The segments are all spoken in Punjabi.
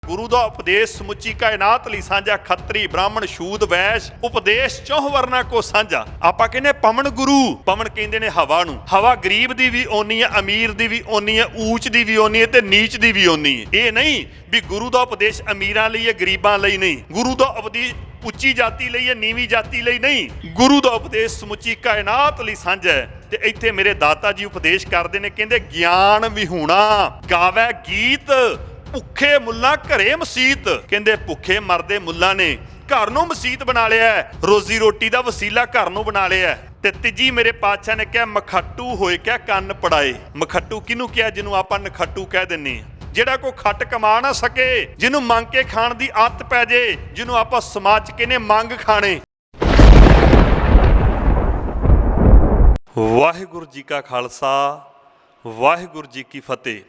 गुरु का उपदेश समुची कायनात लई साझा, खत्री ब्राह्मण शूद वैश उपदेश चौह वर्ना को साझा। आपां कहने पवन गुरु, पवन कहंदे ने हवा नूं। हवा गरीब दी भी ओनी है, अमीर दी भी ओनी है, ऊच दी भी ओनी है ते नीच दी भी ओनी है। ये नहीं भी गुरु का उपदेश अमीरां लई है गरीबां लई नहीं। गुरु का उपदेश उच्ची जाति लई है नीवी जाति लई नहीं। गुरु का उपदेश समुची कायनात लई साझा है। ते इत्थे मेरे दाता जी उपदेश करदे ने, कहंदे ज्ञान विहूणा गावे गीत, भुखे मुल्ला घरे मसीत। कहंदे भुखे मरदे मुल्ला ने घर नूं मसीत बना लिया है, रोजी रोटी का वसीला घर नूं बना लिया है। ते तीजी मेरे पातशाह ने कहा मखट्टू होए क्या कन्न पड़ाए। मखट्टू किनू कहा? जिन्हों आपां नखट्टू कह दिंदे हां, जिहड़ा कोई खट कमा ना सके, जिन्हों मंग के खाण दी आदत पै जे, जिन्हों आपां समाज च कहने मंग खाणे। वाहिगुरू जी का खालसा, वाहिगुरू जी की फतेह।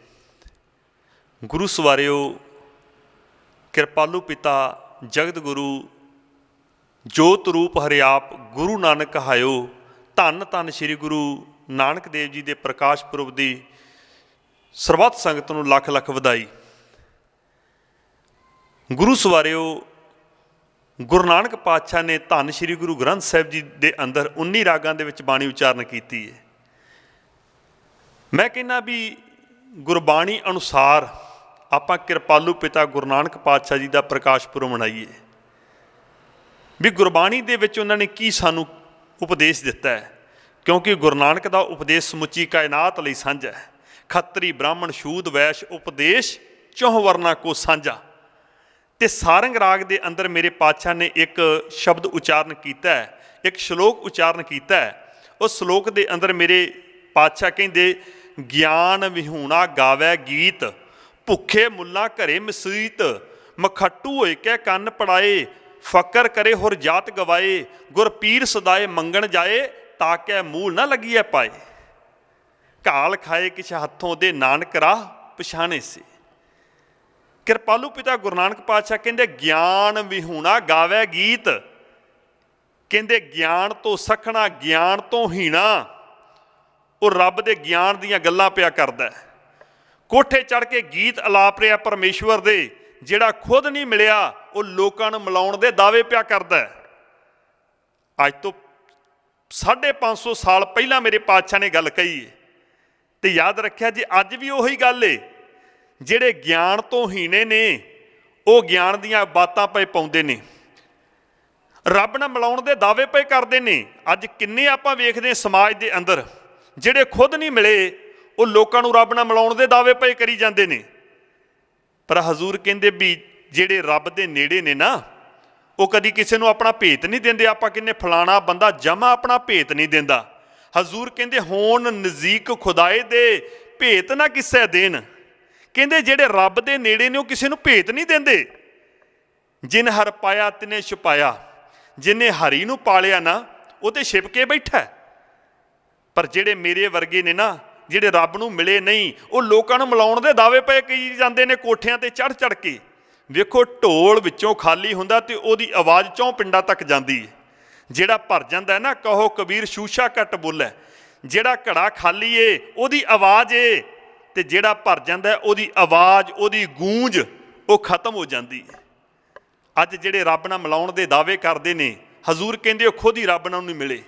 गुरु सवारियो, कृपालु पिता जगत गुरु जोत रूप हरिआप गुरु नानक कहायो। धन धन श्री गुरु नानक देव जी के प्रकाश पुरब की सरबत संगत नूं लख लख वधाई। गुरु सवारियो, गुरु नानक पातशाह ने धन श्री गुरु ग्रंथ साहिब जी के अंदर 19 रागां दे विच बाणी उचारण की है। मैं कहना भी गुरबाणी अनुसार आपां कृपालू पिता गुरु नानक पातशाह जी का प्रकाश पुरब मनाइए भी गुरबाणी दे विच उन्हां ने की सानू उपदेश दिता है। क्योंकि गुरु नानक का उपदेश समुची कायनात लई साझा है। खत्री ब्राह्मण शूद वैश उपदेश चौह वर्ना को साझा। ते सारंग राग दे अंदर मेरे पातशाह ने एक शब्द उचारण किया है, एक श्लोक उचारण किया है। उस श्लोक दे अंदर मेरे पातशाह कहंदे ज्ञान विहूणा गावै गीत, भुखे मुल्ला घरे मसीत। मखट्टू होए कै कन्न पड़ाए, फकर करे होर जात गवाए। गुर पीर सदाए मंगण जाए, ताकै मूल ना लगिए पाए। घाल खाए किछ हत्थों दे, नानक राह पछाणे से। कृपालू पिता गुरु नानक पातशाह कहंदे ज्ञान विहूणा गावै गीत। कहंदे ज्ञान तो सखना, ज्ञान तो हीणा। वो रब दे ज्ञान दीयां गल्लां पिया करदा है। कोठे चढ़ के गीत अलाप रहा परमेश्वर दे, जिहड़ा खुद नहीं मिलिया वो लोकां नूं मिलाउण दे दावे पिया करदा है। अज तो 550 साल पहला मेरे पातशाह ने गल कही है, तो याद रखिया जी अज भी उही गल है। जिहड़े ज्ञान तो हीणे ने वो ज्ञान दीयां बातां पे पाउंदे ने, रब नाल मिलाउण दे दावे पे करदे ने। अज किन्ने आपां वेखदे हां समाज दे अंदर जिहड़े खुद नहीं मिले वो लोकां नूं रब नाल मिलाउण दे दावे पे करी जांदे ने। पर हजूर कहंदे भी जिहड़े रब दे नेड़े ने ना, वो कदी किसी नूं अपना भेत नहीं देंदे। आपां कहने फलाना बंदा जमा अपना भेत नहीं देंदा। हजूर कहंदे होण नज़दीक खुदाए दे, भेत ना किसे देन। कहंदे जिहड़े रब दे नेड़े ने वो किसी नूं भेत नहीं देंदे। जिन हर पाया तिने छुपाया, जिन्हें हरी नूं पालिया ना वो ते छिप के बैठा है। पर जिहड़े मेरे वर्गे ने ना, जिहड़े रब नूं मिले नहीं, वो लोकां नूं मिलाउण दे दावे पे कई जांदे ने कोठियां ते चढ़ चढ़ के। वेखो ढोल विचों खाली हुंदा ते ओहदी आवाज़ चौं पिंडां तक जांदी है। जिहड़ा भर जांदा है ना, कहो कबीर शूशा घट बोलै। जिहड़ा घड़ा खाली है ओहदी आवाज़ है, ते जिहड़ा भर जांदा है ओहदी आवाज़, ओहदी गूंज वो खत्म हो जांदी है। अज जिहड़े रब नाल मिलाउण दे दावे करदे ने, हजूर कहंदे खुद ही रब नाल नहीं मिले।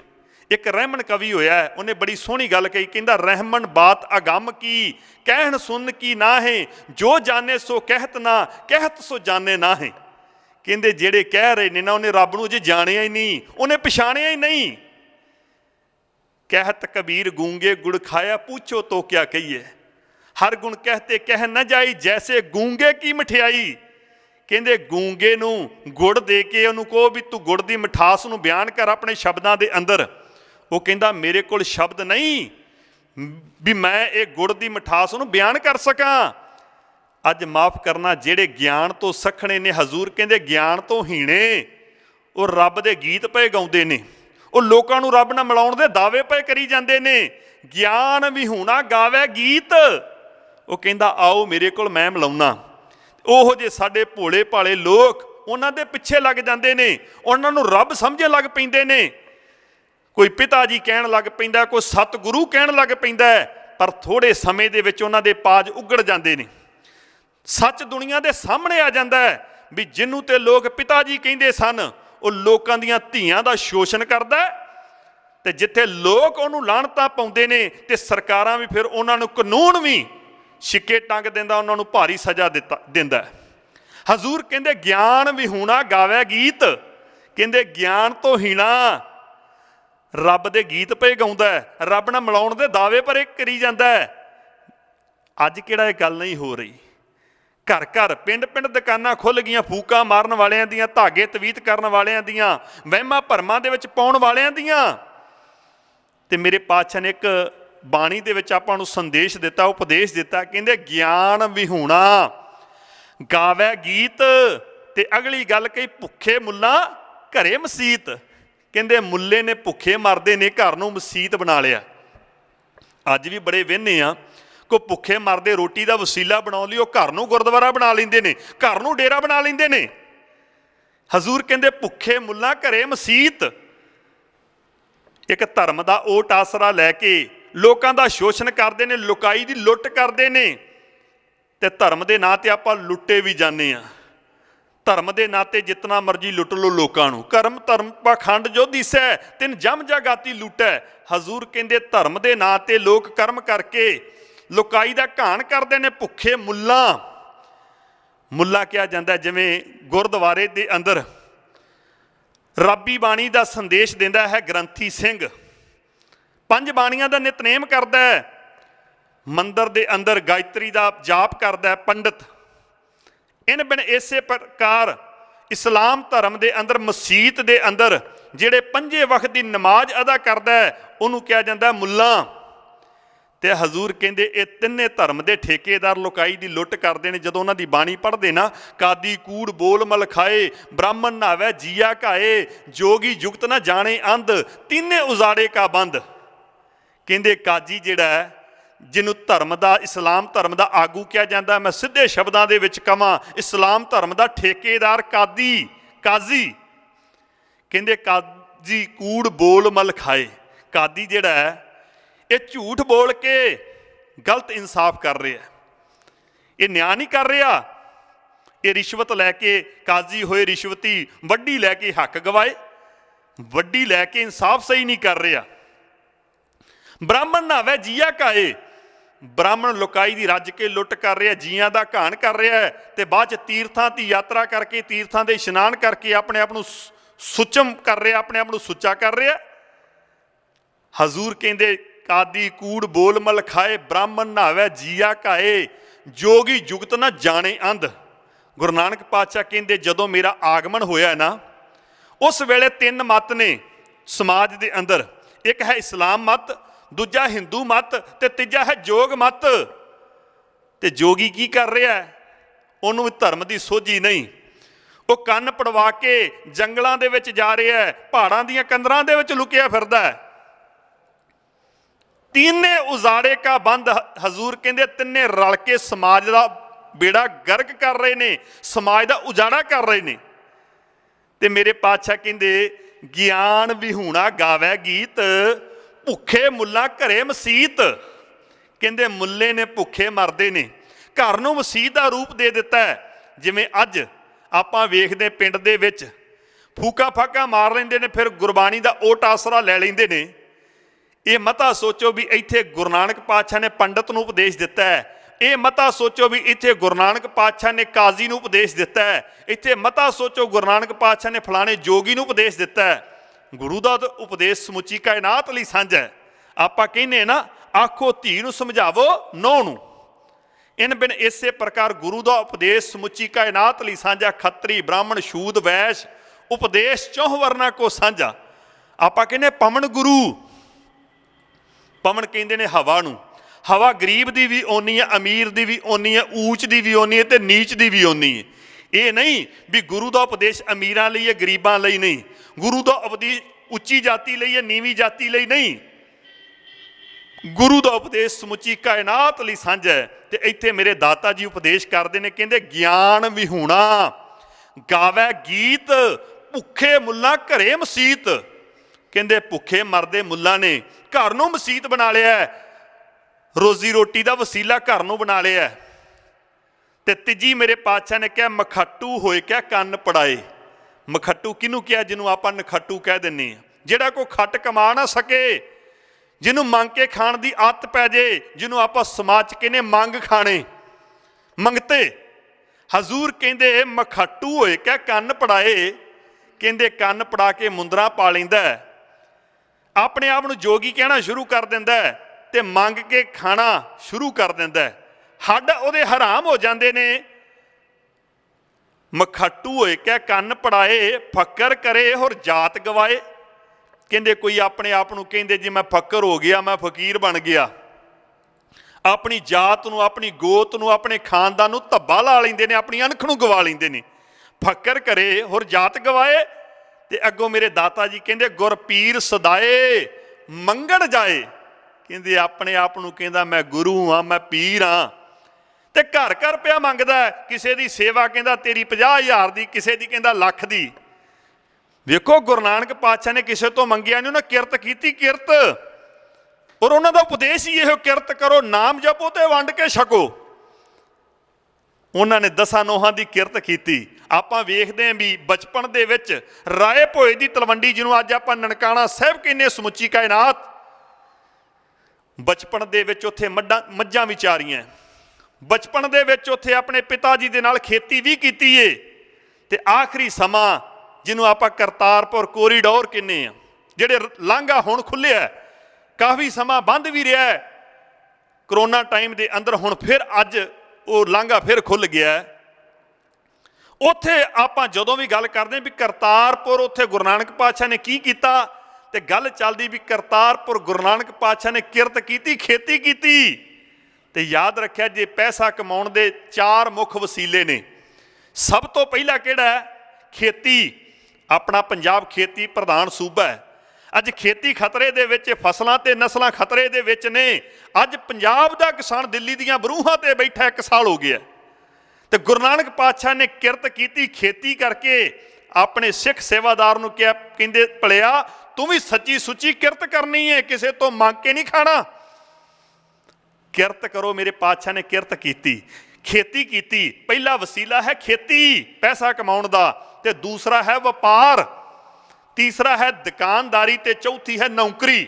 एक रहमन कवि होया है, उन्हें बड़ी सोहनी गल कही, कहंदा रहमन बात अगम की, कहन सुन की ना है। जो जाने सो कहत ना, कहत सो जाने ना है। कहंदे जेड़े कह रहे ने ना, उन्हें रब नूं जे जानिया ही नहीं, उन्हें पछाणिया ही नहीं। कहत कबीर गूंगे गुड़ खाया, पूछो तो क्या कहिए। हर गुण कहते कह न जाई, जैसे गूंगे की मठियाई। कहंदे गूंगे नूं गुड़ दे के उन्होंने कहो भी तू गुड़ की मिठास नूं बयान कर अपने शब्दां दे अंदर। वो कहंदा मेरे कोल शब्द नहीं भी मैं ये गुड़ की मिठास नूं बयान कर सकां। अज माफ़ करना, जिहड़े ज्ञान तो सखणे ने, हजूर कहंदे ज्ञान तो हीणे, वो रब दे गीत पे गाउंदे ने। वो लोकां नूं रब नाल मिलाउण दे दावे पे करी जांदे ने। ज्ञान विहूणा गावै गीत। वो कहंदा आओ मेरे कोल मैं मिलाउणा। ओहो जे साडे भोले भाले लोग उन्हां दे पिछे लग जांदे ने, उन्हां नूं रब समझण लग पैंदे ने। कोई पिता जी कहण लग पैंदा, कोई सतगुरु कहण लग पैंदा, पर थोड़े समय दे विच उन्हां दे पाज उगड़ जांदे ने। सच दुनिया के सामने आ जाता है भी जिन्हों ते लोग पिता जी कहते सन वो लोगों दियां धीआं दा शोषण करदा है, ते जिथे लोग उन्होंने लाणतां पाउंदे ने ते सरकारां भी फिर उन्होंने कानून भी छिक्के टंग दिंदा, उन्होंने भारी सज़ा दिंदा है। हजूर कहते ज्ञान विहूणा गावे गीत, कहते ज्ञान तो हीणा रब दे गीत पे गाउंदा है, रब नाल मिलाउण दे दावे पर एक करी जांदा है। अज किहड़ा ये गल नहीं हो रही, घर घर पिंड पिंड दुकानां खुल गईयां, फूका मारन वालियां दियां, धागे तवीत करन वालियां दियां, वहमां भरमां दे विच पाउण वालियां दियां। ते मेरे पातशाह ने एक बाणी दे विच आपां नूं संदेश दिता, उपदेश दिता, कहंदे ज्ञान विहूणा गावे गीत, ते अगली गल कही भुखे मुल्लां घरे मसीत। कहंदे मुल्ले ने भुखे मरदे ने, घर नूं मसीत बना लिया। अज भी बड़े वेहने आ, कोई भुखे मरदे रोटी का वसीला बना लई, घर नूं गुरद्वारा बना लेंदे ने, घर नूं डेरा बना लेंदे ने। हजूर कहंदे भुखे मुल्लां घरे मसीत। एक धर्म का ओट आसरा लैके लोगों का शोषण करते हैं, लुकाई की लुट करते हैं, तो धर्म के नाँ ते आपां लुटे भी जाने आ। धर्म के नाते जितना मर्जी लुट लो लोगों को, कर्म धर्म पाखंड जो दिसै तिन जम जागाती लुटै। हजूर कहंदे धर्म के नाँ ते लोग कर्म करके लुकाई का घाण करते हैं। भुखे मुल्लां, मुल्ला कहा जाता है जिवें गुरद्वारे के अंदर रब्बी बाणी का संदेश देंदा है ग्रंथी सिंह, 5 बाणियां का नितनेम करदा है, मंदिर के अंदर गायत्री का जाप करदा है पंडित। इन बिन इसे प्रकार इस्लाम धर्म के अंदर मसीत के अंदर जिहड़े 5 वक्त की नमाज अदा करदा है उन्होंने कहा जाता है मुल्ला। ते हजूर कहंदे ये तिन्ने धर्म के ठेकेदार लुकाई की लुट करते हैं। जदों उन्हां दी बाणी पढ़दे ना, कादी कूड़ बोल मल खाए, ब्राह्मण नावे जिया घाए, जोगी जुगत ना जाने अंध, तीने उजाड़े का बंद। कहंदे काजी जिहड़ा है जिन्हों धर्म का इस्लाम धर्म का आगू कहा जाता, मैं सीधे शब्दों के विच कहां इस्लाम धर्म का ठेकेदार कादी काजी। कहंदे काजी कूड़ बोल मल खाए। कादी जिहड़ा है ये झूठ बोल के गलत इंसाफ कर रहा है, ये न्याय नहीं कर रहा। ये रिश्वत लैके काजी होए रिश्वती, वड्डी लैके हक गवाए, वड्डी लैके इंसाफ सही नहीं कर रहा। ब्राह्मण नावे जिया घाए, ब्राह्मण लुकाई की रज के लुट कर रहा, जियां का घाण कर रहा है, तो बाद च तीर्थां की यात्रा करके तीर्थां के इशनान करके अपने आप को सुचम कर रहा, अपने आप को सुच्चा कर रहा। हजूर कहंदे कादी कूड़ बोल मल खाए, ब्राह्मण नावे जिया घाए, जोगी जुगत ना जाने अंध। गुरु नानक पातशाह कहंदे जदों मेरा आगमन होया ना, उस वेले 3 मत ने समाज के अंदर, एक है इस्लाम मत, दूजा हिंदू मत, ते तीजा है जोग मत। ते जोगी की कर रहा है, उन्होंने धर्म की सोझी नहीं, वो कन्न पड़वा के जंगलों के विच जा रहा है, पहाड़ों दीयां कंदरां दे विच लुकिया फिरदा है। तीने उजाड़े का बंद। हजूर कहंदे तिन्ने रल के समाज का बेड़ा गर्क कर रहे ने, समाज का उजाड़ा कर रहे ने। ते मेरे पातशाह कहंदे ज्ञान विहूणा गावे गीत, भुखे मुल्ला घरे मसीत। कहंदे मुल्ले ने भुखे मरदे ने, घर नूं मसीत का रूप दे दिता है। जिवें अज आपां वेखदे पिंड दे विच फूका फाका मार लेंदे ने, फिर गुरबाणी का ओट आसरा लै लैंदे ने। ये मता सोचो भी इत्थे गुरु नानक पातशाह ने पंडित नूं उपदेश दिता है, ये मता सोचो भी इत्थे गुरु नानक पातशाह ने काजी नूं उपदेश दिता है, इत्थे मता सोचो गुरु नानक पातशाह ने फलाने जोगी नूं उपदेश दिता है। गुरु का उपदेश समुची कायनात लई सांझा है। आपां कहने ना आखो धी नूं समझावो नौं नूं, इन बिन इसे प्रकार गुरु का उपदेश समुची कायनात लई सांझा। खत्री ब्राह्मण शूद वैश उपदेश 4 वर्ना को सांझा। आपां कहने पवन गुरु, पवन कहते हैं हवा नूं। हवा गरीब की भी ओनी है, अमीर की भी ओनी है, ऊच की भी ओनी है, तो नीच की भी ओनी है। ये नहीं भी गुरु का उपदेश अमीरां लई है गरीबां लई नहीं, गुरु का उपदेश उच्ची जाति लई है नीवी जाति लई नहीं। गुरु का उपदेश समुची कायनात लई सांझा है। ते इत्थे मेरे दाता जी उपदेश करते हैं, कहते ज्ञान विहूणा गावे गीत, भुखे मुल्ला घरे मसीत। कहते भुखे मरदे मुल्ला ने घर नूं मसीत बना लिया, रोजी रोटी का वसीला घर नूं बना लिया। ਤੇ ਤੀਜੀ ਮੇਰੇ ਪਾਤਸ਼ਾਹ ਨੇ ਕਿਹਾ ਮਖੱਟੂ ਹੋਏ ਕਿਆ ਕੰਨ ਪੜਾਏ। ਮਖੱਟੂ ਕਿਹਨੂੰ ਕਿਹਾ? ਜਿਹਨੂੰ ਆਪਾਂ ਨਖੱਟੂ ਕਹਿ ਦਿੰਦੇ ਹਾਂ, ਜਿਹੜਾ ਕੋਈ ਖੱਟ ਕਮਾ ਨਾ ਸਕੇ, ਜਿਹਨੂੰ ਮੰਗ ਕੇ ਖਾਣ ਦੀ ਆਦਤ ਪੈ ਜੇ, ਜਿਹਨੂੰ ਆਪਾਂ ਸਮਾਜ 'ਚ ਕਹਿੰਦੇ ਮੰਗ ਖਾਣੇ, ਮੰਗਤੇ। ਹਜ਼ੂਰ ਕਹਿੰਦੇ ਮਖੱਟੂ ਹੋਏ ਕਿਆ ਕੰਨ ਪੜਾਏ। ਕਹਿੰਦੇ ਕੰਨ ਪੜਾ ਕੇ ਮੁੰਦਰਾ ਪਾ ਲੈਂਦਾ, ਆਪਣੇ ਆਪ ਨੂੰ ਜੋਗੀ ਕਹਿਣਾ ਸ਼ੁਰੂ ਕਰ ਦਿੰਦਾ ਤੇ ਮੰਗ ਕੇ ਖਾਣਾ ਸ਼ੁਰੂ ਕਰ ਦਿੰਦਾ। ਹੱਡ ਉਹਦੇ ਹਰਾਮ ਹੋ ਜਾਂਦੇ ਨੇ। ਮਖੱਟੂ ਹੋਏ ਕਿਆ ਕੰਨ ਪੜਾਏ, ਫੱਕਰ ਕਰੇ ਹੋਰ ਜਾਤ ਗਵਾਏ। ਕਹਿੰਦੇ ਕੋਈ ਆਪਣੇ ਆਪ ਨੂੰ ਕਹਿੰਦੇ ਜੀ ਮੈਂ ਫੱਕਰ ਹੋ ਗਿਆ, ਮੈਂ ਫਕੀਰ ਬਣ ਗਿਆ, ਆਪਣੀ ਜਾਤ ਨੂੰ, ਆਪਣੀ ਗੋਤ ਨੂੰ, ਆਪਣੇ ਖਾਨਦਾਨ ਨੂੰ ਧੱਬਾ ਲਾ ਲੈਂਦੇ ਨੇ, ਆਪਣੀ ਅਣਖ ਨੂੰ ਗਵਾ ਲੈਂਦੇ ਨੇ। ਫੱਕਰ ਕਰੇ ਹੋਰ ਜਾਤ ਗਵਾਏ। ਤੇ ਅੱਗੋਂ ਮੇਰੇ ਦਾਤਾ ਜੀ ਕਹਿੰਦੇ ਗੁਰ ਪੀਰ ਸਦਾਏ ਮੰਗਣ ਜਾਏ। ਕਹਿੰਦੇ ਆਪਣੇ ਆਪ ਨੂੰ ਕਹਿੰਦਾ ਮੈਂ ਗੁਰੂ ਹਾਂ, ਮੈਂ ਪੀਰ ਹਾਂ, ਤੇ ਘਰ ਘਰ ਪਿਆ ਮੰਗਦਾ। ਕਿਸੇ ਦੀ ਸੇਵਾ ਕਹਿੰਦਾ ਤੇਰੀ 50,000 ਦੀ, ਕਿਸੇ ਦੀ ਕਹਿੰਦਾ ਲੱਖ ਦੀ। ਵੇਖੋ ਗੁਰੂ ਨਾਨਕ ਪਾਤਸ਼ਾਹ ਨੇ ਕਿਸੇ ਤੋਂ ਮੰਗਿਆ ਨਹੀਂ, ਉਹਨਾਂ ਕਿਰਤ ਕੀਤੀ, ਕਿਰਤ। ਔਰ ਉਹਨਾਂ ਦਾ ਉਪਦੇਸ਼ ਹੀ ਇਹੋ, ਕਿਰਤ ਕਰੋ, ਨਾਮ ਜਪੋ ਤੇ ਵੰਡ ਕੇ ਛਕੋ। ਉਹਨਾਂ ਨੇ 10 ਨੋਹਾਂ ਦੀ ਕਿਰਤ ਕੀਤੀ। ਆਪਾਂ ਵੇਖਦੇ ਹਾਂ ਵੀ ਬਚਪਨ ਦੇ ਵਿੱਚ ਰਾਏ ਭੋਏ ਦੀ ਤਲਵੰਡੀ, ਜਿਹਨੂੰ ਅੱਜ ਆਪਾਂ ਨਨਕਾਣਾ ਸਾਹਿਬ ਕਹਿੰਦੇ, ਸਮੁੱਚੀ ਕਾਇਨਾਤ, ਬਚਪਨ ਦੇ ਵਿੱਚ ਉੱਥੇ ਮੱਝਾਂ ਵਿਚਾਰੀਆਂ, ਬਚਪਨ ਦੇ ਵਿੱਚ ਉੱਥੇ ਆਪਣੇ ਪਿਤਾ ਜੀ ਦੇ ਨਾਲ ਖੇਤੀ ਵੀ ਕੀਤੀ ਏ। ਤੇ ਆਖਰੀ ਸਮਾਂ ਜਿਹਨੂੰ ਆਪਾਂ ਕਰਤਾਰਪੁਰ ਕੋਰੀਡੋਰ ਕਹਿੰਦੇ ਆ, ਜਿਹੜੇ ਲਾਂਘਾ ਹੁਣ ਖੁੱਲਿਆ, ਕਾਫੀ ਸਮਾਂ ਬੰਦ ਵੀ ਰਿਹਾ ਕਰੋਨਾ ਟਾਈਮ ਦੇ ਅੰਦਰ, ਹੁਣ ਫਿਰ ਅੱਜ ਉਹ ਲਾਂਘਾ ਫਿਰ ਖੁੱਲ ਗਿਆ। ਉੱਥੇ ਆਪਾਂ ਜਦੋਂ ਵੀ ਗੱਲ ਕਰਦੇ ਵੀ ਕਰਤਾਰਪੁਰ, ਉੱਥੇ ਗੁਰੂ ਨਾਨਕ ਪਾਤਸ਼ਾਹ ਨੇ ਕੀ ਕੀਤਾ, ਤੇ ਗੱਲ ਚੱਲਦੀ ਵੀ ਕਰਤਾਰਪੁਰ ਗੁਰੂ ਨਾਨਕ ਪਾਤਸ਼ਾਹ ਨੇ ਕਿਰਤ ਕੀਤੀ, ਖੇਤੀ ਕੀਤੀ। ਤੇ ਯਾਦ ਰੱਖਿਆ ਜੇ ਪੈਸਾ ਕਮਾਉਣ ਦੇ 4 ਮੁੱਖ ਵਸੀਲੇ ਨੇ। ਸਭ ਤੋਂ ਪਹਿਲਾ ਕਿਹੜਾ ਹੈ? ਖੇਤੀ। ਆਪਣਾ ਪੰਜਾਬ ਖੇਤੀ ਪ੍ਰਧਾਨ ਸੂਬਾ ਹੈ। ਅੱਜ ਖੇਤੀ ਖਤਰੇ ਦੇ ਵਿੱਚ, ਫਸਲਾਂ ਤੇ ਨਸਲਾਂ ਖਤਰੇ ਦੇ ਵਿੱਚ ਨੇ। ਅੱਜ ਪੰਜਾਬ ਦਾ ਕਿਸਾਨ ਦਿੱਲੀ ਦੀਆਂ ਬਰੂਹਾਂ ਤੇ ਬੈਠਾ 1 ਸਾਲ ਹੋ ਗਿਆ। ਤੇ ਗੁਰੂ ਨਾਨਕ ਪਾਤਸ਼ਾਹ ਨੇ ਕਿਰਤ ਕੀਤੀ, ਖੇਤੀ ਕਰਕੇ ਆਪਣੇ ਸਿੱਖ ਸੇਵਾਦਾਰ ਨੂੰ ਕਿਹਾ, ਕਹਿੰਦੇ ਭਲਿਆ ਤੂੰ ਵੀ ਸੱਚੀ ਸੁੱਚੀ ਕਿਰਤ ਕਰਨੀ ਹੈ, ਕਿਸੇ ਤੋਂ ਮੰਗ ਕੇ ਨਹੀਂ ਖਾਣਾ। ਕਿਰਤ ਕਰੋ। ਮੇਰੇ ਪਾਤਸ਼ਾਹ ਨੇ ਕਿਰਤ ਕੀਤੀ, ਖੇਤੀ ਕੀਤੀ। ਪਹਿਲਾ ਵਸੀਲਾ ਹੈ ਖੇਤੀ, ਪੈਸਾ ਕਮਾਉਣ ਦਾ, ਤੇ ਦੂਸਰਾ ਹੈ ਵਪਾਰ, ਤੀਸਰਾ ਹੈ ਦੁਕਾਨਦਾਰੀ, ਤੇ ਚੌਥੀ ਹੈ ਨੌਕਰੀ।